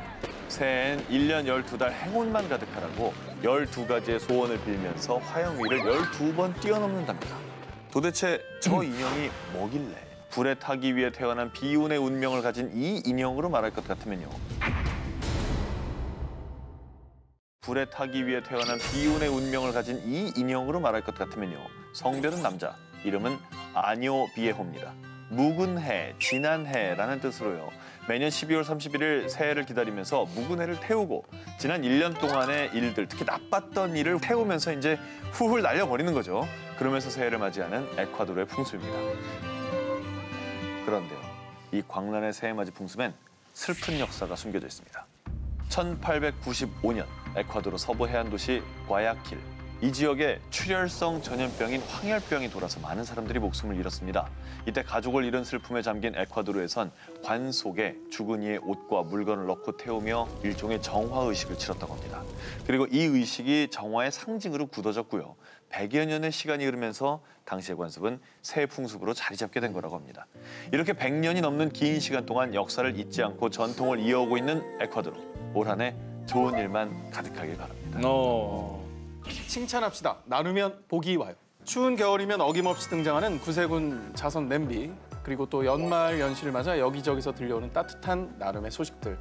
새해엔 1년 12달 행운만 가득하라고 12가지의 소원을 빌면서 화영 위를 12번 뛰어넘는답니다. 도대체 저 인형이 뭐길래 불에 타기 위해 태어난 비운의 운명을 가진 이 인형으로 말할 것 같으면요. 불에 타기 위해 태어난 비운의 운명을 가진 이 인형으로 말할 것 같으면요. 성별은 남자, 이름은 아뇨 비에호입니다. 묵은 해, 지난 해라는 뜻으로요. 매년 12월 31일 새해를 기다리면서 묵은 해를 태우고 지난 1년 동안의 일들, 특히 나빴던 일을 태우면서 이제 훌훌 날려버리는 거죠. 그러면서 새해를 맞이하는 에콰도르의 풍습입니다. 그런데요, 이 광란의 새해맞이 풍습엔 슬픈 역사가 숨겨져 있습니다. 1895년 에콰도르 서부 해안 도시 과야킬. 이 지역에 출혈성 전염병인 황열병이 돌아서 많은 사람들이 목숨을 잃었습니다. 이때 가족을 잃은 슬픔에 잠긴 에콰도르에선 관 속에 죽은 이의 옷과 물건을 넣고 태우며 일종의 정화의식을 치렀다고 합니다. 그리고 이 의식이 정화의 상징으로 굳어졌고요. 100여 년의 시간이 흐르면서 당시의 관습은 새 풍습으로 자리 잡게 된 거라고 합니다. 이렇게 100년이 넘는 긴 시간 동안 역사를 잊지 않고 전통을 이어오고 있는 에콰도르. 올 한 해 좋은 일만 가득하길 바랍니다. 칭찬합시다. 나누면 복이 와요. 추운 겨울이면 어김없이 등장하는 구세군 자선 냄비, 그리고 또 연말 연시를 맞아 여기저기서 들려오는 따뜻한 나눔의 소식들.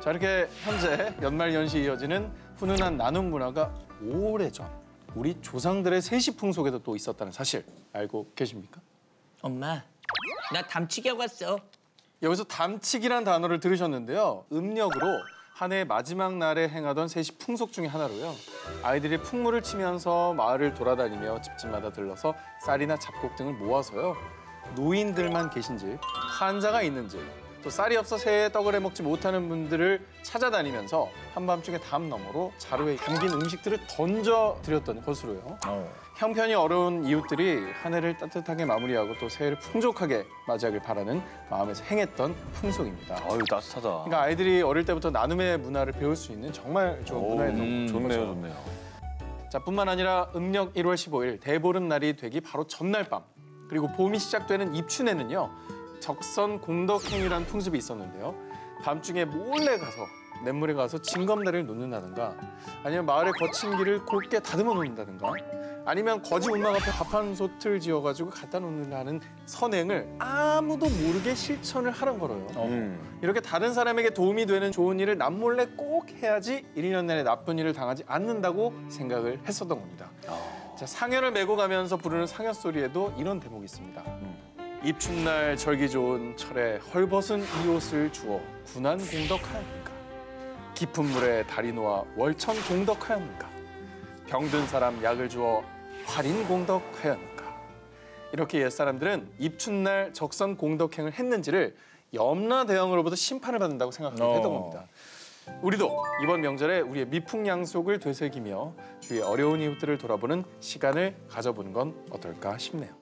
자, 이렇게 현재 연말 연시 이어지는 훈훈한 나눔 문화가 오래전 우리 조상들의 세시 풍속에도 또 있었다는 사실 알고 계십니까? 엄마, 나 담치기 하고 왔어. 여기서 담치기란 단어를 들으셨는데요. 음력으로 한 해 마지막 날에 행하던 세시 풍속 중에 하나로요. 아이들이 풍물을 치면서 마을을 돌아다니며 집집마다 들러서 쌀이나 잡곡 등을 모아서요. 노인들만 계신 집, 환자가 있는 집, 또 쌀이 없어 새해에 떡을 해먹지 못하는 분들을 찾아다니면서 한밤중에 담 너머로 자루에 담긴 음식들을 던져드렸던 것으로요. 형편이 어려운 이웃들이 한 해를 따뜻하게 마무리하고 또 새해를 풍족하게 맞이하길 바라는 마음에서 행했던 풍속입니다. 아유, 따뜻하다. 그러니까 아이들이 어릴 때부터 나눔의 문화를 배울 수 있는 정말 좋은 문화였던 거죠. 좋네요, 좋네요. 자, 뿐만 아니라 음력 1월 15일 대보름날이 되기 바로 전날 밤, 그리고 봄이 시작되는 입춘에는요. 적선 공덕행위라는 풍습이 있었는데요. 밤중에 몰래 가서 냇물에 가서 징검다리를 놓는다든가 아니면 마을의 거친 길을 곱게 다듬어 놓는다든가 아니면 거지 운막 앞에 밥 한 솥을 지어가지고 갖다 놓는다는 선행을 아무도 모르게 실천을 하는 거래요. 이렇게 다른 사람에게 도움이 되는 좋은 일을 남몰래 꼭 해야지 1년 내내 나쁜 일을 당하지 않는다고 생각을 했었던 겁니다. 자, 상여를 메고 가면서 부르는 상여 소리에도 이런 대목이 있습니다. 입춘날 절기 좋은 철에 헐벗은 이 옷을 주어 군한 공덕하였는가. 깊은 물에 다리 놓아 월천 공덕하였는가. 병든 사람 약을 주어 활인 공덕하였는가. 이렇게 옛사람들은 입춘날 적선 공덕행을 했는지를 염라대왕으로부터 심판을 받는다고 생각하기도 했던 겁니다. 우리도 이번 명절에 우리의 미풍양속을 되새기며 주위의 어려운 이웃들을 돌아보는 시간을 가져보는 건 어떨까 싶네요.